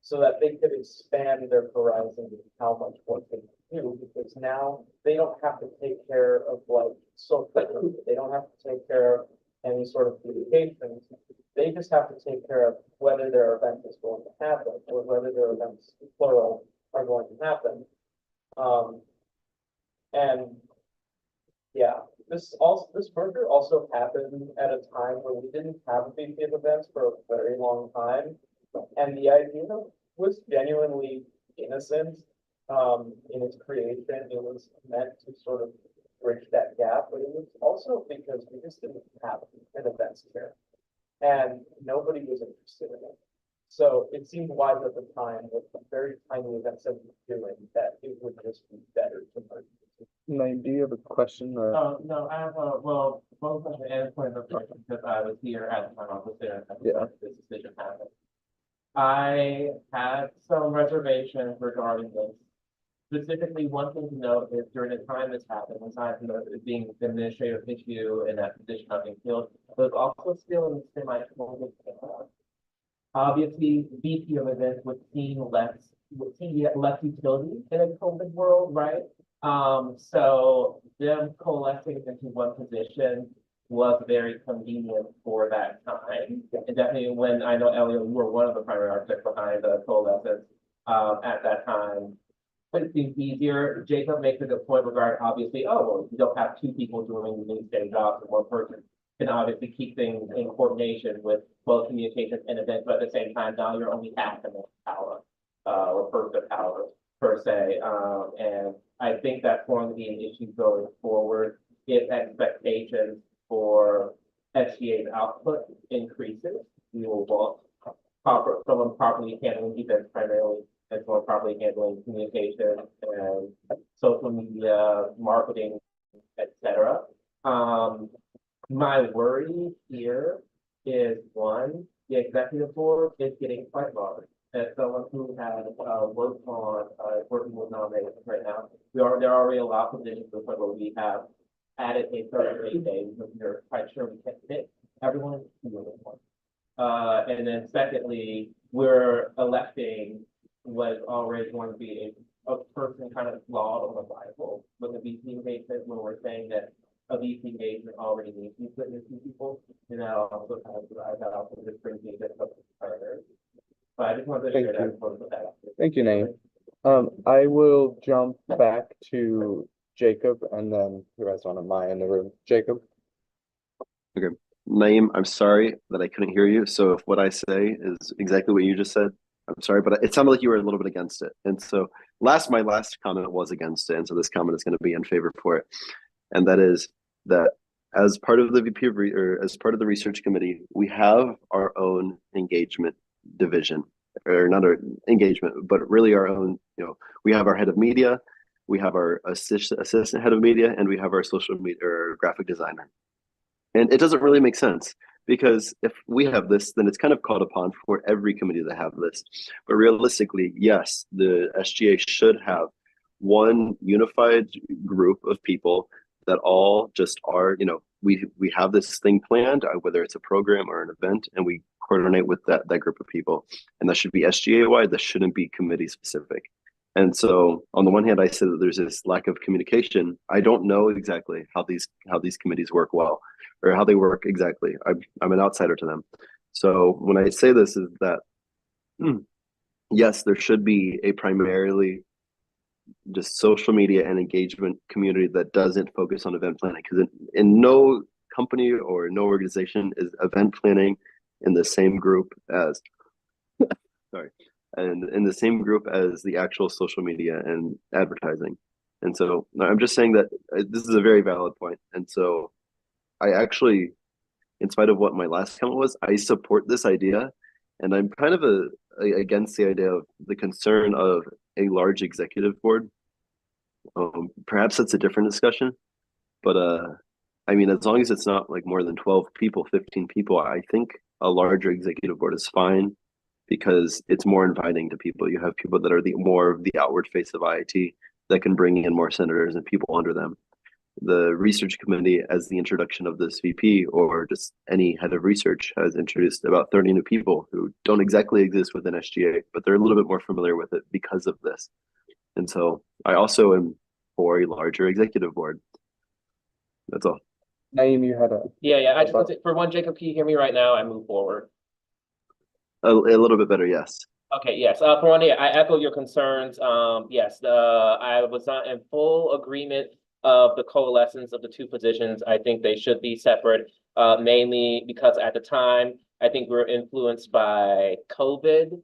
so that they could expand their horizon of how much work they can do, because now they don't have to take care of like social, they don't have to take care of any sort of communications. They just have to take care of whether their event is going to happen or whether their events, plural, are going to happen. And yeah, this merger also happened at a time where we didn't have VP of events for a very long time. And the idea was genuinely innocent, in its creation. It was meant to sort of bridge that gap, but it was also because we just didn't have an events chair. And nobody was interested in it. So it seemed wise at the time with the very tiny events that we were doing that it would just be better to merge. Naeem, do you have a question or? No, I have well, both of the endpoint of question, because I was here at the time, I was there at the time this decision happened. I had some reservations regarding this. Specifically, one thing to note is during the time this happened, aside from it being the administrative issue and that position not being filled, it was also still in the semi-COVID era. Obviously, VP of events would seem less utility in a COVID world, right? So them coalescing into one position was very convenient for that time. And definitely when I know Elliot, you were one of the primary architects behind the coalescence at that time. But it seems easier. Jacob makes a good point regarding obviously, well, you don't have two people doing the same jobs and one person can obviously keep things in coordination with both communications and events, but at the same time, now you're only half the power, or first of power per se. And I think that's going to be an issue going forward if expectations for SGA's output increases. We will want someone properly handling events primarily and someone properly handling communication and social media, marketing, etc. My worry here is one, the executive board is getting quite large. As someone who has worked on working with nominations right now, there are already a lot of positions to the point where we have added a third rate day because we're quite sure we can't fit everyone in the one. And then secondly, we're electing what is already going to be a person kind of flawed on the Bible with the VP engagement when we're saying that a VP engagement already needs to be put into people, and that also kind of drives that out for this brings me to the partners. But I just wanted to share that. Thank you, Naeem. I will jump back to Jacob and then the rest on Maya in the room. Jacob. Okay, Naeem, I'm sorry that I couldn't hear you. So if what I say is exactly what you just said, I'm sorry, but it sounded like you were a little bit against it. And so my last comment was against it. And so this comment is going to be in favor for it. And that is that as part of the VP of or as part of the research committee, we have our own engagement division, or not our engagement, but really our own, we have our head of media, we have our assistant head of media, and we have our social media or graphic designer. And it doesn't really make sense, because if we have this, then it's kind of called upon for every committee to have this. But realistically, yes, the SGA should have one unified group of people that all just are, we have this thing planned, whether it's a program or an event, and we coordinate with that group of people. And that should be SGA wide, that shouldn't be committee specific. And so on the one hand, I said that there's this lack of communication. I don't know exactly how these committees work well, or how they work exactly. I'm an outsider to them. So when I say this is that, yes, there should be a primarily just social media and engagement community that doesn't focus on event planning, because in no company or no organization is event planning in the same group as and in the same group as the actual social media and advertising. And so I'm just saying that this is a very valid point. And so I actually, in spite of what my last comment was, I support this idea. And I'm kind of against the idea of the concern of a large executive board. Perhaps that's a different discussion, but I mean, as long as it's not like more than 12 people, 15 people, I think a larger executive board is fine because it's more inviting to people. You have people that are the more of the outward face of IIT that can bring in more senators and people under them. The research committee, as the introduction of this VP or just any head of research, has introduced about 30 new people who don't exactly exist within SGA, but they're a little bit more familiar with it because of this. And so I also am for a larger executive board. That's all. Naeem, you had a, Yeah, I just want to, for one, Jacob, can you hear me right now? I move forward. A little bit better, yes. Okay, yes, for one, yeah, I echo your concerns. Yes, I was not in full agreement of the coalescence of the two positions. I think they should be separate, mainly because at the time, I think we were influenced by COVID,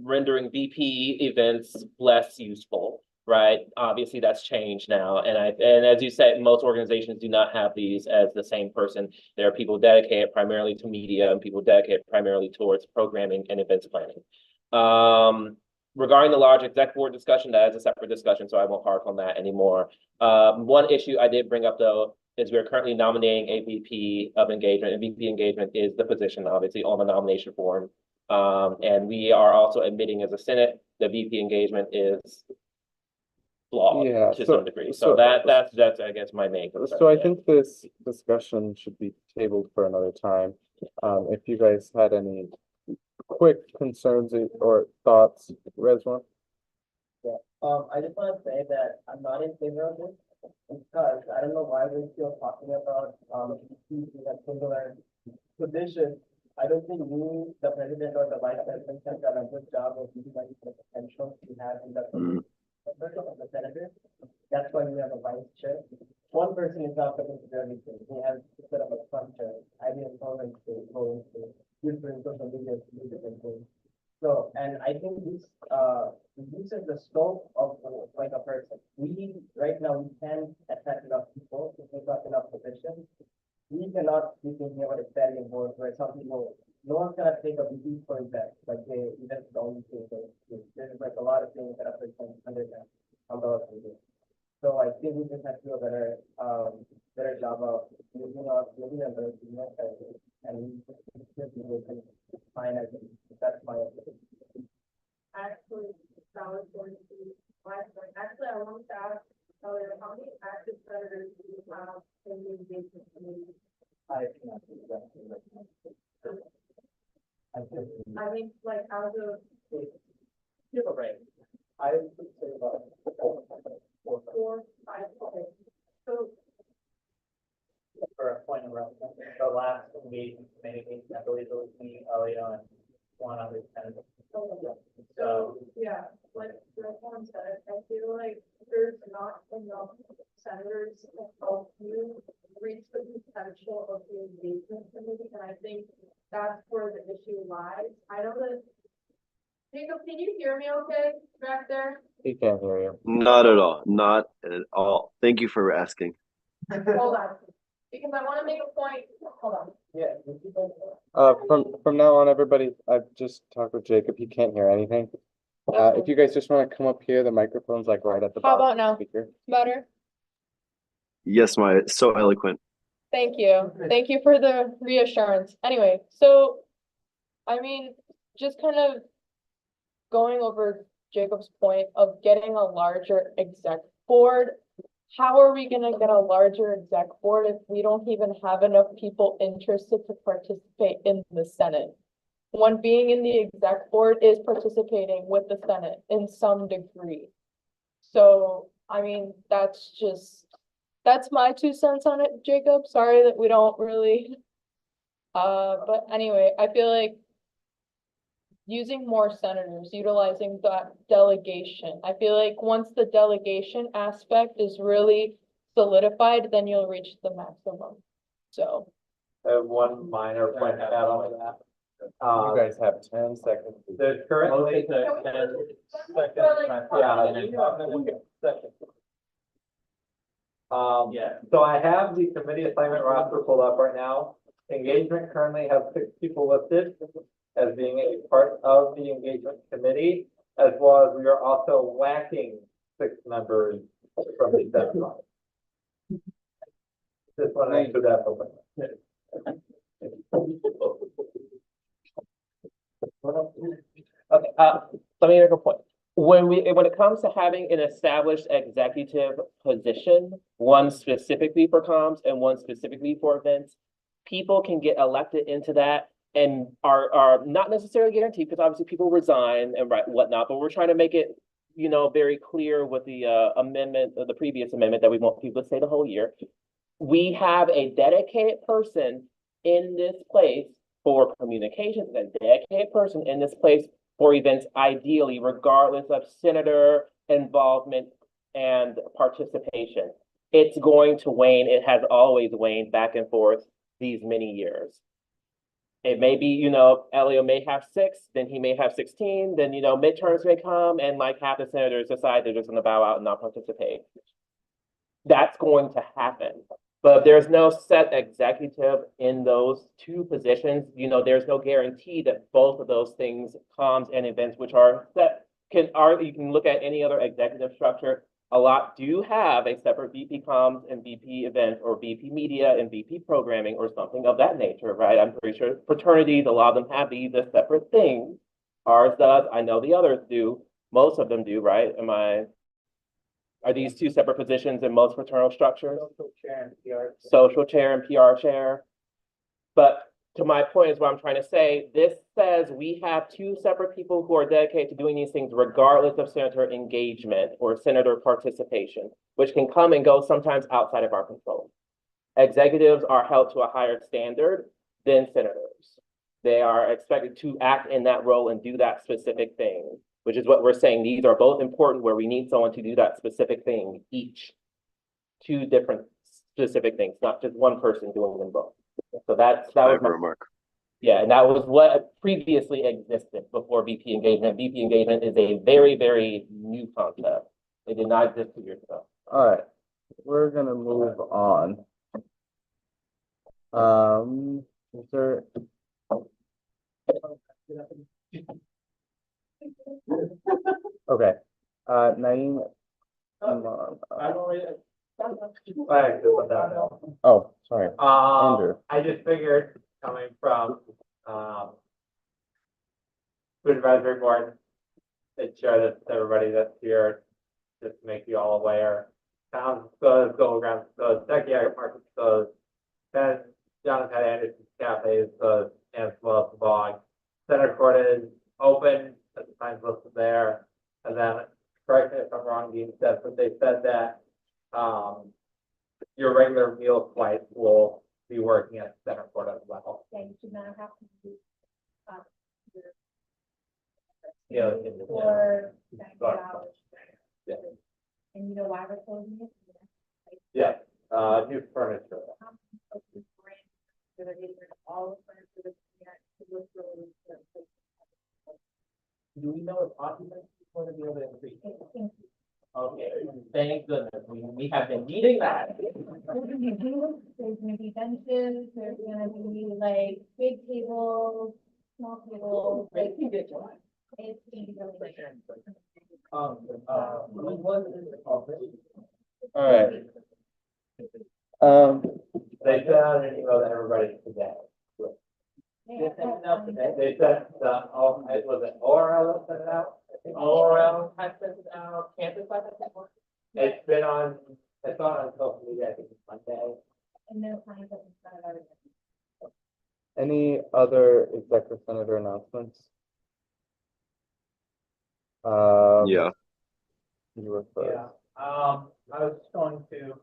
rendering VP events less useful, right? Obviously, that's changed now. And as you said, most organizations do not have these as the same person. There are people dedicated primarily to media and people dedicated primarily towards programming and events planning. Regarding the large exec board discussion, that is a separate discussion, so I won't harp on that anymore. One issue I did bring up though is we're currently nominating a VP of engagement, and VP engagement is the position, obviously, on the nomination form. And we are also admitting as a Senate, the VP engagement is flawed Yeah, to so- some degree. so- So that's I guess my main concern. so I yeah. think this discussion should be tabled for another time. If you guys had any quick concerns or thoughts, Resma? I just wanna say that I'm not in favor of this, because I don't know why we're still talking about, that singular position. I don't think we, the president or the vice president, have done a good job of utilizing the potential we have in the Mm. especially of the senator. That's why we have a vice chair. One person is not going to do everything. We have to set up a structure, ideas, comments to go into different social media to do different things. So, and I think this is the scope of like a person. We, right now, we can attract enough people to take up enough positions. We cannot be thinking about expanding board where some people, no one's gonna take a VP for that, like that's the only thing. There's like a lot of things that are under that umbrella. So I think we just have to do a better job of moving on the and we can find out. That's my opinion. Actually, that was going to be my point. Actually, I wanted to ask, how many active senators do you have in the engagement committee? I cannot do that. I mean, like, as of Give a range. I would say about 4, 5, okay. So, For a point of reference, the last engagement committee, I believe it was me, Elio, and one other senator. so, yeah, like, the one said, I feel like there's not enough senators to help you reach the potential of the engagement committee, and I think that's where the issue lies. I know that, Jacob, can you hear me okay back there? He can't hear you. Not at all. Not at all. Thank you for asking. Hold on, because I want to make a point, hold on. Yeah. From now on, everybody, I've just talked with Jacob. He can't hear anything. If you guys just want to come up here, the microphone's like right at the How bottom about of now? the speaker. Better. Yes, Maya, so eloquent. Thank you. Thank you for the reassurance. Anyway, so, I mean, just kind of going over Jacob's point of getting a larger exec board. How are we gonna get a larger exec board if we don't even have enough people interested to participate in the Senate? One being in the exec board is participating with the Senate in some degree. So, I mean, that's my 2 cents on it, Jacob. Sorry that we don't really. But anyway, I feel like using more senators, utilizing that delegation. I feel like once the delegation aspect is really solidified, then you'll reach the maximum. So. I have one minor point to add on to that. You guys have 10 seconds. There's currently Can we- yeah, Yeah, so I have the committee assignment roster pulled up right now. Engagement currently has 6 people listed as being a part of the engagement committee, as well as we are also lacking 6 members from the seminar. Just want to make sure that's open. Okay, let me make a point. When it comes to having an established executive position, one specifically for comms and one specifically for events, people can get elected into that and are not necessarily guaranteed, because obviously people resign and whatnot, but we're trying to make it, very clear with the amendment, the previous amendment, that we want people to stay the whole year. We have a dedicated person in this place for communications, a dedicated person in this place for events, ideally, regardless of senator involvement and participation. It's going to wane. It has always waned back and forth these many years. It may be, Elio may have 6, then he may have 16, then, midterms may come and like half the senators decide they're just gonna bow out and not participate. That's going to happen. But if there's no set executive in those 2 positions, there's no guarantee that both of those things, comms and events, which are set, you can look at any other executive structure. A lot do have a separate VP comms and VP events, or VP media and VP programming, or something of that nature, right? I'm pretty sure fraternities, a lot of them have these as separate things. Ours does. I know the others do. Most of them do, right? Are these 2 separate positions in most fraternal structures? Social chair and PR. Social chair and PR chair. But to my point is what I'm trying to say, this says we have 2 separate people who are dedicated to doing these things regardless of senator engagement or senator participation, which can come and go sometimes outside of our control. Executives are held to a higher standard than senators. They are expected to act in that role and do that specific thing, which is what we're saying. These are both important, where we need someone to do that specific thing, each 2 different specific things, not just one person doing them both. So that I was have a remark. yeah, and that was what previously existed before VP engagement. VP engagement is a very, very new concept. It did not exist 2 years ago. All right, we're gonna move on. Is there? Okay, Naeem. come on, I don't really. I actually put that down. Oh, sorry, Andrew. I just figured coming from, food advisory board, to share this with everybody that's here, just to make you all aware. Towns goes, Go-Around goes, Psychiatric Market goes, then Jonathan Anderson's Cafes goes, and as well as the Bog. Center Court is open, at the times listed there, and then, correct me if I'm wrong, Dean said, but they said that, your regular meal flight will be working at Center Court as well. Yeah, you should not have to do, Yeah. or 90 Right. hours. Yeah. And you know why we're closing it? Yeah, new furniture. So they're getting rid of all the furniture that's in there, to look really good. Do we know if occupancy is going to be able to increase? Okay, thank goodness. We have been needing that. There's gonna be benches, there's gonna be like big tables, small tables, like. It's gonna be really big. All right. They sent out an email to everybody today. They sent the, was it Orel that sent it out? I think All has been campus life. it's been on, it's on social media, I think it's Monday. And no signs of the sun of everything. Any other executive senator announcements? Yeah, You were first. Yeah, I was just going to,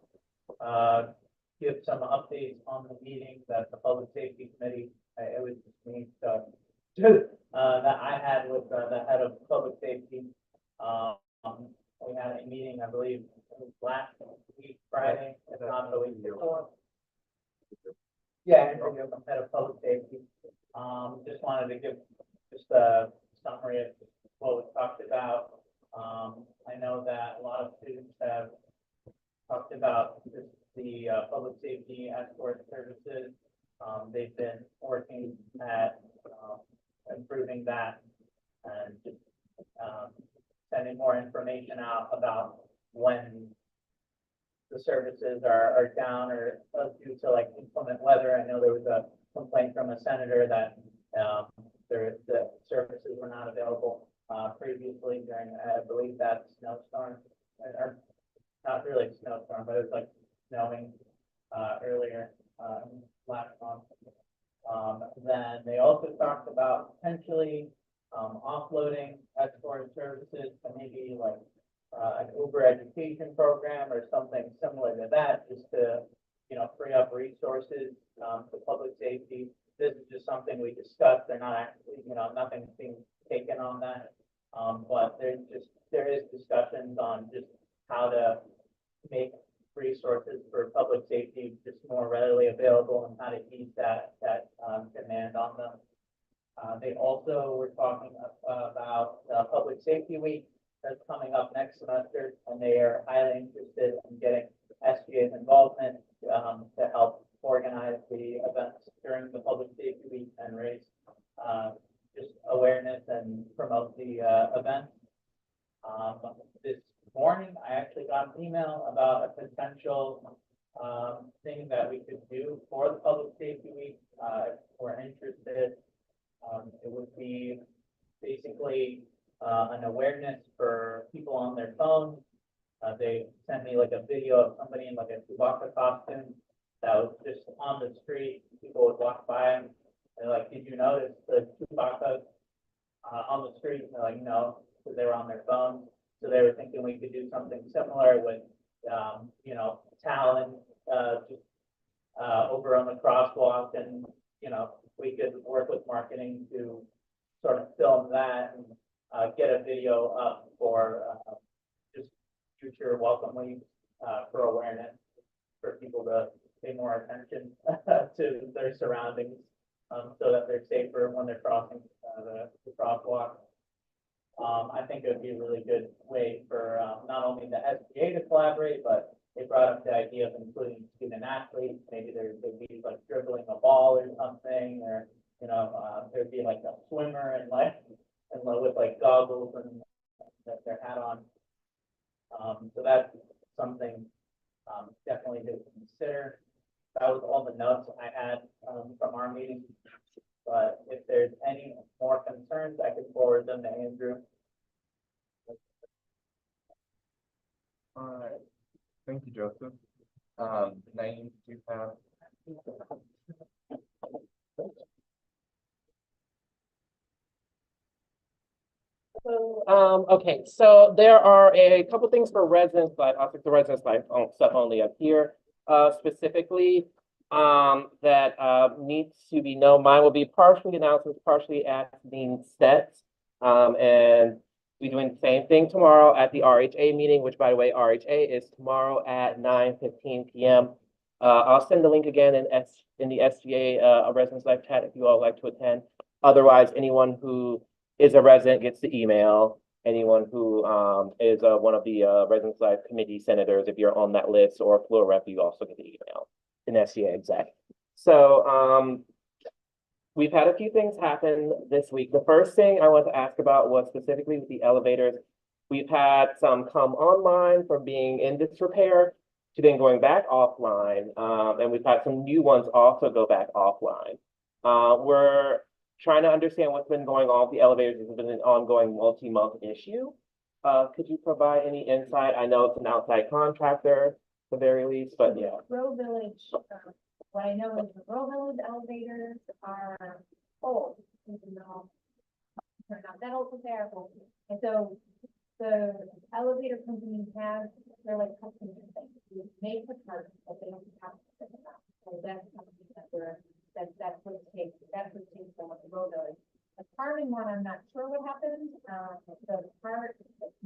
give some updates on the meetings that the Public Safety Committee, it was just me, so. That I had with, the head of public safety. We had a meeting, I believe, it was last week, Friday, if not the week before. Yeah, interview with the head of public safety. Just wanted to give just a summary of what we talked about. I know that a lot of students have talked about this safety escort services. They've been working at, improving that and just, sending more information out about when the services are down or due to like inclement weather. I know there was a complaint from a senator that, the services were not available, previously during, I believe that snowstorm, or not really a snowstorm, but it was like snowing, earlier, last month. Then they also talked about potentially, offloading escort services to maybe like, an Uber education program or something similar to that, just to, free up resources, for public safety. This is just something we discussed. They're not actually, nothing's being taken on that. But there is discussions on just how to make resources for public safety just more readily available and how to ease that demand on them. They also were talking about Public Safety Week that's coming up next semester, and they are highly interested in getting SGA's involvement to help organize the events during the Public Safety Week and raise just awareness and promote the event. This morning, I actually got an email about a potential thing that we could do for the Public Safety Week. If we're interested, it would be basically an awareness for people on their phones. They sent me like a video of somebody in like a Chewbacca costume that was just on the street. People would walk by and they're like, "Did you notice the Chewbacca on the street?" And they're like, "No," because they were on their phones. So they were thinking we could do something similar with, Talon, just over on the crosswalk, and we could work with marketing to sort of film that and get a video up for just future welcome weeks for awareness, for people to pay more attention to their surroundings, so that they're safer when they're crossing the crosswalk. I think it would be a really good way for not only the SBA to collaborate, but they brought up the idea of including student athletes. Maybe there'd be like dribbling a ball or something, or there'd be like a swimmer and with like goggles and their hat on. So that's something definitely to consider. That was all the notes I had from our meeting. But if there's any more concerns, I can forward them to Andrew. All right. Thank you, Joseph. Naeem, do you have? Okay, so there are a couple things for residents, but I'll take the residents stuff only up here. Specifically, that needs to be known. Mine will be partially announcements, partially at being set. And we're doing the same thing tomorrow at the RHA meeting, which, by the way, RHA is tomorrow at 9:15 p.m. I'll send the link again in the SGA Residents Live chat if you all like to attend. Otherwise, anyone who is a resident gets the email. Anyone who is one of the Residents Live committee senators, if you're on that list, or a floor rep, you also get the email. An SGA exec. So we've had a few things happen this week. The first thing I want to ask about was specifically with the elevators. We've had some come online from being in disrepair to then going back offline. And we've had some new ones also go back offline. We're trying to understand what's been going on with the elevators. It's been an ongoing multi-month issue. Could you provide any insight? I know it's an outside contractor, at the very least, but yeah. Row Village, what I know is the Row Village elevators are old, even though they're not that old, but they are old. And so the elevator companies have, they're like custom things. You make the parts, but they don't have to set them up. So that's something that that's what it takes for the Row Village. The Carmen one, I'm not sure what happened. The part,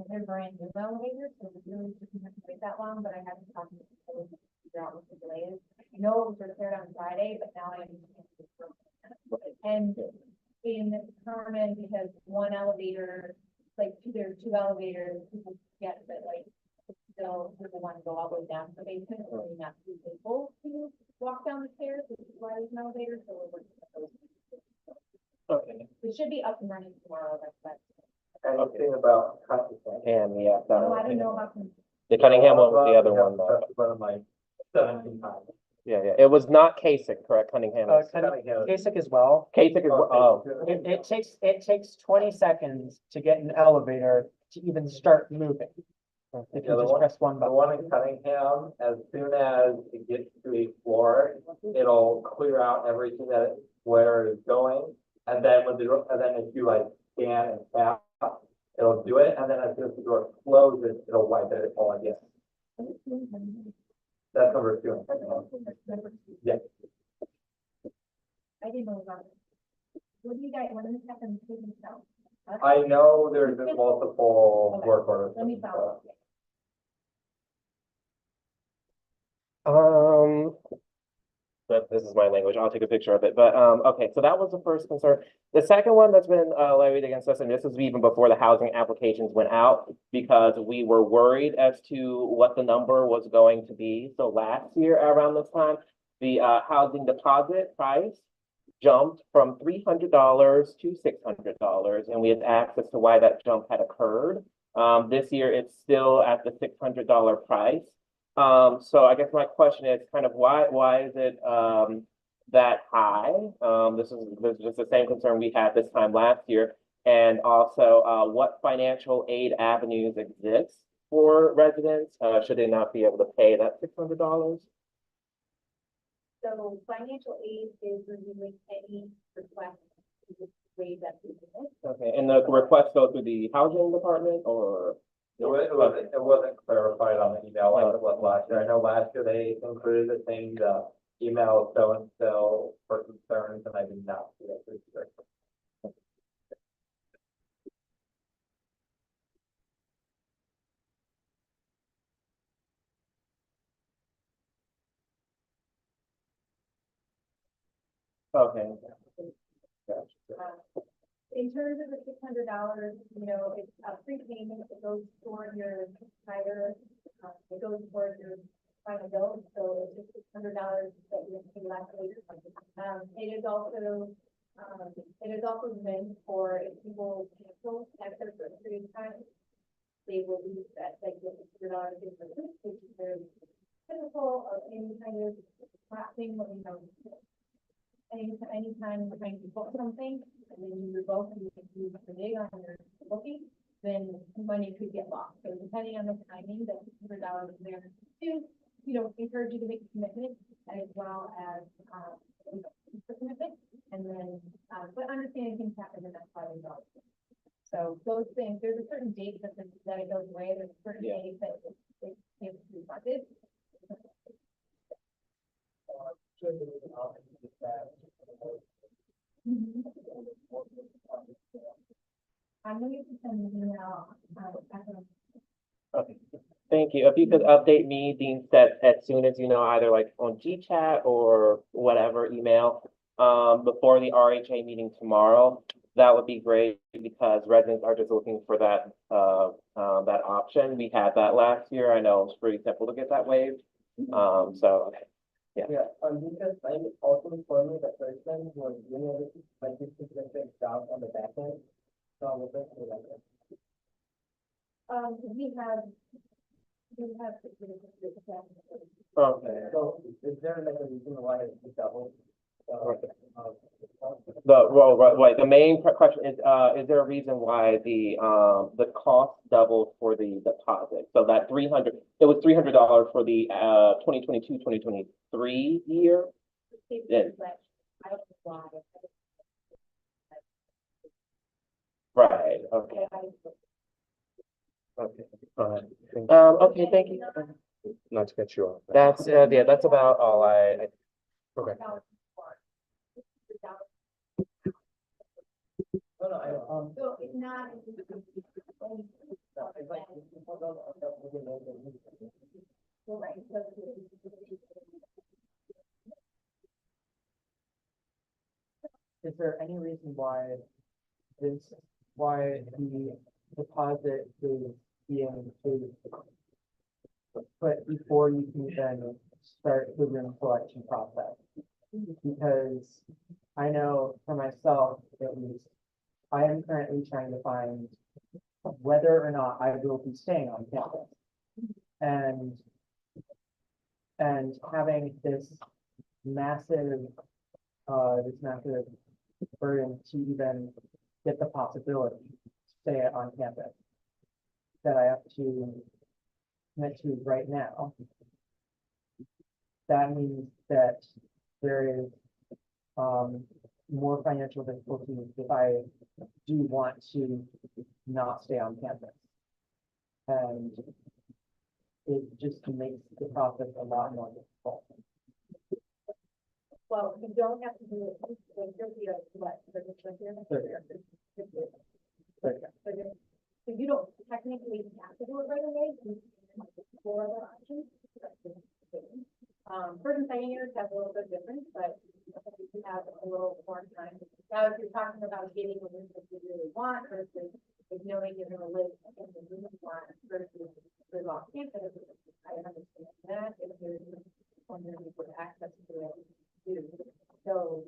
they're brand new elevators, so it really didn't have to wait that long, but I haven't talked to people to figure out what the delay is. I know it was repaired on Friday, but now I understand it's broken. And in Carmen, because one elevator, like there are two elevators, people get that like it's still with the want to go all the way down to the basement, or you're not able to walk down the stairs, which is why there's an elevator, so we're working with those. Okay. We should be up and running tomorrow, that's. Anything about Cunningham? And yeah, Oh, I don't know about. the Cunningham one was the other one, though. One of my 17 times. Yeah. It was not Kasich, correct? Cunningham. is- Cunningham. Kasich as well. Kasich is, oh, It takes 20 seconds to get an elevator to even start moving. If Yeah, you the just one- press one The button. one in Cunningham, as soon as it gets to a floor, it'll clear out everything that, where it's going. And then if you like scan and tap, it'll do it, and then as soon as the door closes, it'll wipe it all again. That's number 2. Yeah. I didn't know about it. What do you guys, what does this happen to yourself? I know there's been multiple Okay. work orders. Let me follow. but this is my language, I'll take a picture of it, but, okay, so that was the first concern. The second one that's been, levied against us, and this was even before the housing applications went out, because we were worried as to what the number was going to be. So last year around this time, the, housing deposit price jumped from $300 to $600, and we had asked as to why that jump had occurred. This year, it's still at the $600 price. So I guess my question is kind of why is it that high? This is just the same concern we had this time last year. And also, what financial aid avenues exist for residents? Should they not be able to pay that $600? So financial aid is reviewing any request to waive that payment. Okay, and the request go through the housing department or? It wasn't clarified on the email like it was last year. I know last year they included the thing, the email so-and-so for concerns, and I did not see that this year. Okay. In terms of the $600, it's a prepayment, it goes toward your entire, it goes toward your final bill, so it's just $600 that you have to pay last later. It is also meant for if people cancel after a certain period of time, they will lose that, like, the $600 is for this, which is very typical of any kind of thing, anytime you're trying to book something, and then you revoke and you renege on your booking, then money could get lost. So depending on the timing, that $600 is there to, encourage you to make a commitment as well as, a commitment. And then, but understanding things happen and that's why we go. So those things, there's a certain date that it goes away, there's a certain date that it gets refunded. I'm going to send an email. Okay, thank you. If you could update me, Dean, that as soon as either like on GChat or whatever email, before the RHA meeting tomorrow, that would be great because residents are just looking for that, that option. We had that last year. I know it's pretty simple to get that waived. So, okay. Yeah, because I also informed me that person was doing everything, like this specific job on the back end. So I was like, We have. Okay. so is there like a reason why it's double? The main question is there a reason why the cost doubled for the deposit? So that it was $300 for the 2022-2023 year. Yeah. I don't know why. Right, okay. Okay, okay, thank you. Not to cut you off. That's, that's about all okay. So it's not. Is there any reason why the deposit is being paid? But before you can then start the room selection process. Because I know for myself, at least, I am currently trying to find whether or not I will be staying on campus. And having this massive burden to even get the possibility to stay on campus that I have to commit to right now. That means that there is more financial difficulty if I do want to not stay on campus. And it just makes the process a lot more difficult. Well, you don't have to do it, like, you're what, for the first year? So you don't technically have to do it right away, you can explore other options. First and second years have a little bit different, but you have a little more time. Now, if you're talking about getting a room that you really want versus like knowing you're gonna live in the room you want versus live off campus, I understand that if there's wondering if there's access to it. So,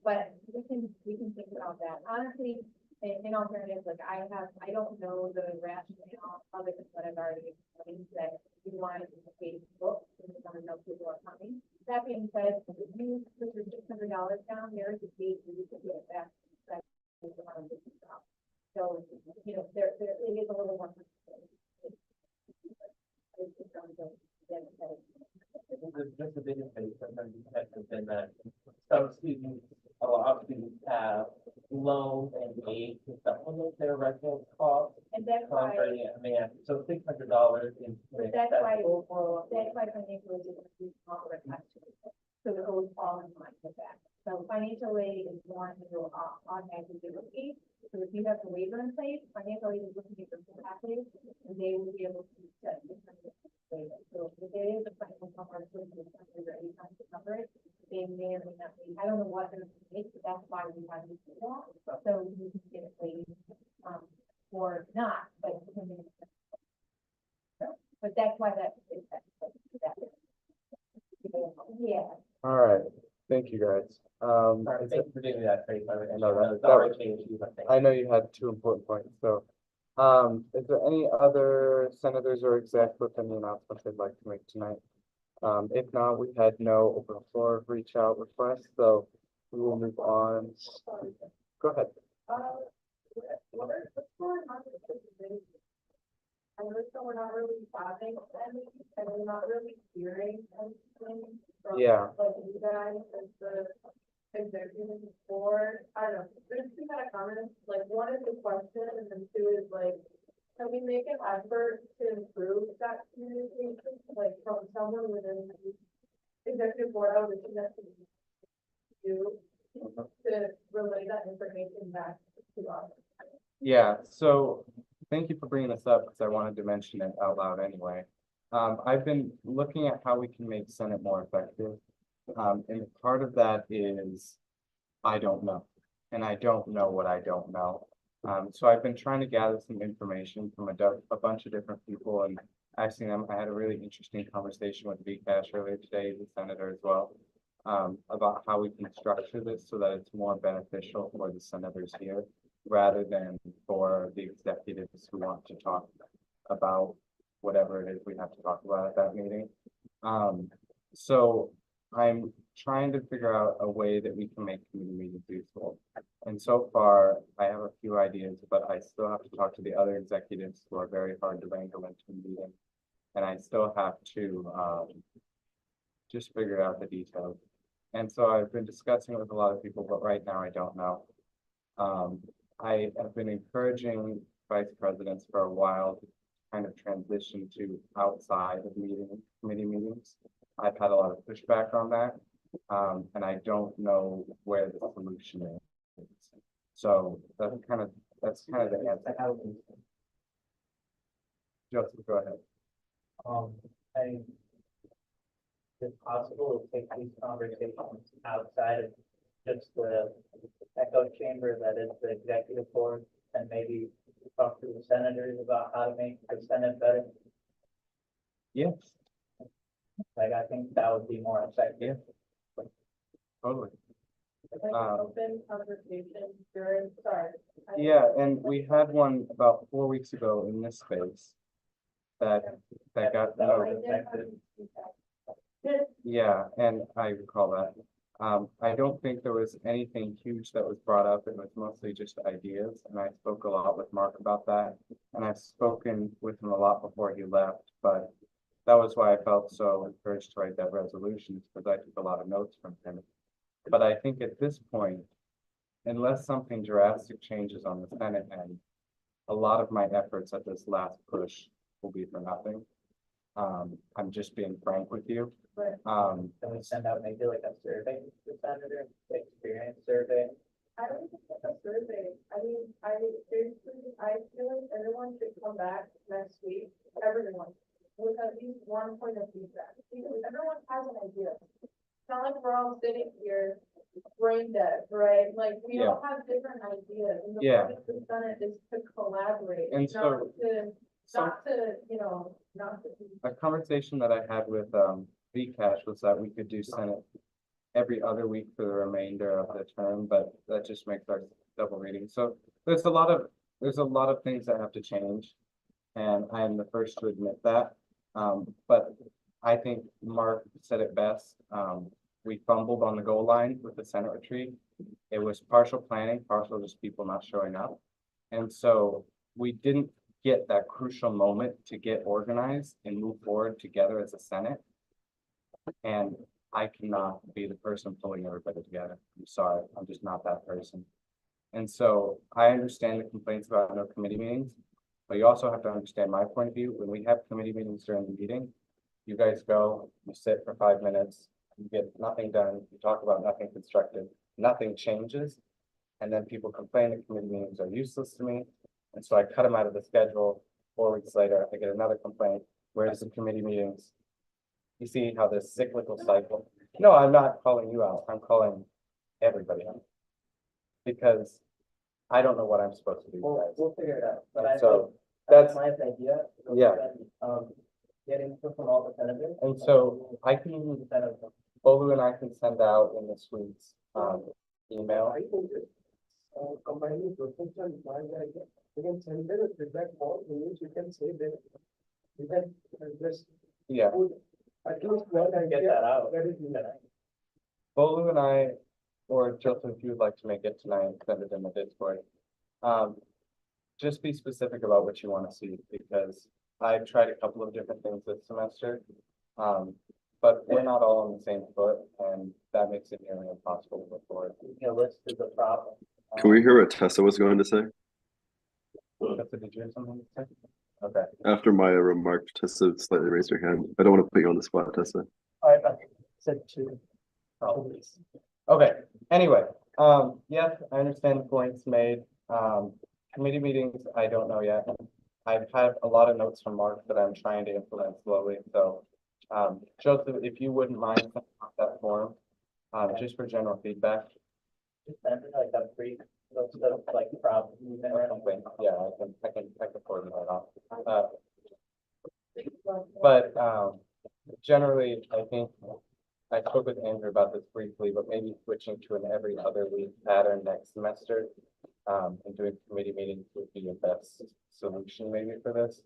but we can think about that. Honestly, in alternatives, like I don't know the rationale other than what I've already explained, that you want to pay books and you want to know people are coming. That being said, if you put your $600 down, there's a date where you can get it back. So, you know, there it is a little more. Just a big thing, sometimes has been that some students, a lot of students have loans and aid to supplement their rental costs. And that's why, So $600 is. that's why financial aid is not attached to it. So it goes all in line with that. So financial aid is one that will automatically give aid. So if you have the waiver in place, financial aid is looking at your capacity, and they will be able to set this kind of waiver. So if there is a financial cover, or any kind of coverage, they may or may not be. I don't know what they're going to make, but that's why we have this law. So you can get it waived, or not, but that's why that is that. Yeah. All right, thank you guys. Thank you for doing that, Trace. I know you had 2 important points, so, is there any other senators or execs with any announcements they'd like to make tonight? If not, we had no open floor reach out requests, so we will move on. Go ahead. I noticed that we're not really having any, and we're not really hearing anything from, Yeah. like, you guys as the executive board. I don't know, there's two kind of comments, like, one is the question, and then two is like, can we make an effort to improve that communication, like, from someone within the executive board, I would suggest you to relay that information back to us. Yeah, so thank you for bringing this up because I wanted to mention it out loud anyway. I've been looking at how we can make Senate more effective. And part of that is I don't know, and I don't know what I don't know. So I've been trying to gather some information from a bunch of different people and asking them. I had a really interesting conversation with Vikash earlier today, the senator as well, about how we can structure this so that it's more beneficial for the senators here rather than for the executives who want to talk about whatever it is we have to talk about at that meeting. So I'm trying to figure out a way that we can make committee meetings useful. And so far, I have a few ideas, but I still have to talk to the other executives who are very hard to wrangle into a meeting. And I still have to just figure out the details. And so I've been discussing it with a lot of people, but right now I don't know. I have been encouraging vice presidents for a while to kind of transition to outside of committee meetings. I've had a lot of pushback on that, and I don't know where the solution is. So that's kind of the answer. Joseph, go ahead. Is it possible to take these conversations outside of just the echo chamber that is the executive board, and maybe talk to the senators about how to make the Senate better? Yes, Like, I think that would be more effective. Totally. Like Um, open conversation during, sorry. Yeah, and we had one about 4 weeks ago in this space. That got That noted. would effective. Yeah, and I recall that. I don't think there was anything huge that was brought up. It was mostly just ideas, and I spoke a lot with Mark about that. And I've spoken with him a lot before he left, but that was why I felt so encouraged to write that resolution, because I took a lot of notes from him. But I think at this point, unless something drastic changes on the Senate end, a lot of my efforts at this last push will be for nothing. I'm just being frank with you. Right. Can we send out maybe like a survey to senators, experience survey? I don't think it's a survey. I mean, I basically, I feel like everyone should come back next week, everyone, with at least one point of feedback. Because everyone has an idea. It's not like we're all sitting here brain dead, right? Like, we all have different ideas. And the Yeah. point of the Senate is to collaborate, And not so- to, not to, you know, not to. A conversation that I had with Vcash was that we could do Senate every other week for the remainder of the term, but that just makes our double reading. So there's a lot of things that have to change. And I am the first to admit that. But I think Mark said it best. We fumbled on the goal line with the Senate retreat. It was partial planning, partial just people not showing up. And so we didn't get that crucial moment to get organized and move forward together as a Senate. And I cannot be the person pulling everybody together. I'm sorry, I'm just not that person. And so I understand the complaints about no committee meetings, but you also have to understand my point of view. When we have committee meetings during the meeting, you guys go, you sit for 5 minutes, you get nothing done, you talk about nothing constructive, nothing changes. And then people complain that committee meetings are useless to me. And so I cut them out of the schedule. 4 weeks later, I get another complaint. Where's the committee meetings? You see how this cyclical cycle. No, I'm not calling you out. I'm calling everybody out. Because I don't know what I'm supposed to do, guys. We'll figure it out, but And I so think that's, my idea. Yeah. Get input from all the senators. and so I can, Bolu and I can send out in this week's email. I think combining process and one idea, you can send them a feedback form in which you can say that you can just Yeah, put at least one idea. Get that out. That is tonight. Bolu and I, or Joseph, if you would like to make it tonight, send it in the Discord. Just be specific about what you want to see, because I've tried a couple of different things this semester. But we're not all on the same foot, and that makes it nearly impossible to move forward. Your list is a problem. Can we hear what Tessa was going to say? Tessa, did you have something to say? Okay. After Maya remarked, Tessa slightly raised her hand. I don't want to put you on the spot, Tessa. I said two. Probably. Okay, anyway, yes, I understand the points made. Committee meetings, I don't know yet. I've had a lot of notes from Mark that I'm trying to implement slowly, so. Joseph, if you wouldn't mind sending out that form, just for general feedback Just send it like a brief, list of like problems. or something, yeah, I can forward that off. But generally, I think I spoke with Andrew about this briefly, but maybe switching to an every other week pattern next semester. And doing committee meetings would be the best solution maybe for this.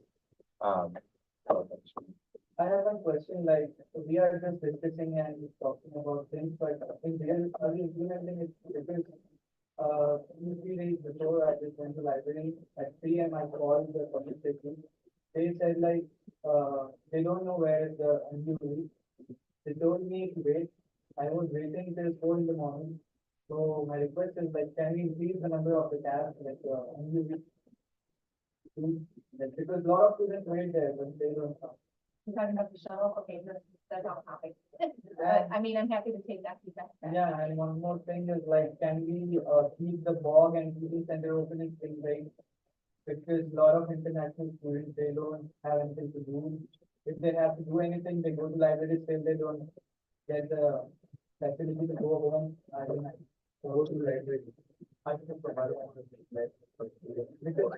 I have one question, like, we are just discussing and talking about things, but in real, implementing it, because, 3 days before I just went to library, at 3 AM I called the police station. They said like, they don't know where is the unused. They told me to wait. I was waiting till 4 in the morning. So my request is like, can we increase the number of the cabs, like, unused? Because a lot of students wait there, but they don't come. You're talking about the shuttle, okay, that's off topic. But I mean, I'm happy to take that feedback. Yeah, and one more thing is like, can we keep the BOG and teaching center opening thing right? Because a lot of international students, they don't have anything to do. If they have to do anything, they go to libraries, still they don't get the facility to go home. I don't know, go to library. I think because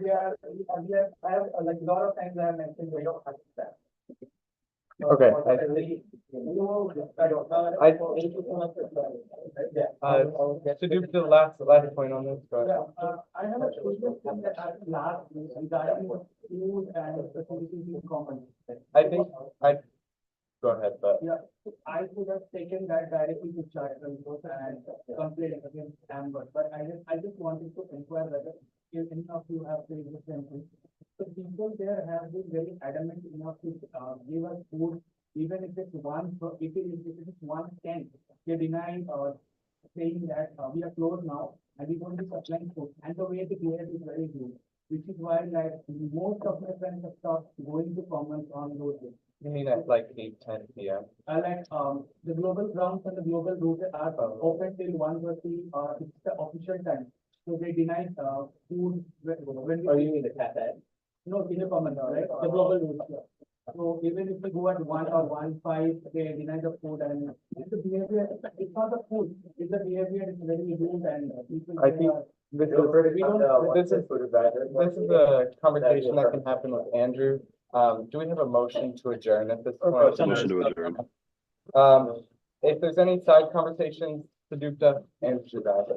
I have like a lot of times I have mentioned we don't have that. Okay, Really, I don't know. I- To do the last point on this, go ahead. I have a question that I last regarding food and facilities in common. I think, go ahead, but. Yeah, I could have taken that directly to charter and complained against Amber, but I just wanted to inquire whether if any of you have faced the same thing. The people there have been very adamant enough to give us food, even if it's if it is 1 cent, they deny saying that we are closed now and we won't be supplying food, and the way they do it is very good. Which is why like most of my friends have stopped going to comments on those days. You mean at like 8:10 p.m.? The global grounds and the global routes are open till 1:30, it's the official time. So they deny, food when. Or you mean the cafe? No, in the common, right, the global routes. Yeah. So even if we go at 1 or 1:05, they deny the food and it's the behavior, it's not the food, it's the behavior, it's very rude and people. I think this is, this is a conversation that can happen with Andrew. Do we have a motion to adjourn at this point? Motion to adjourn. If there's any side conversations, Sadupta, Andrew, that.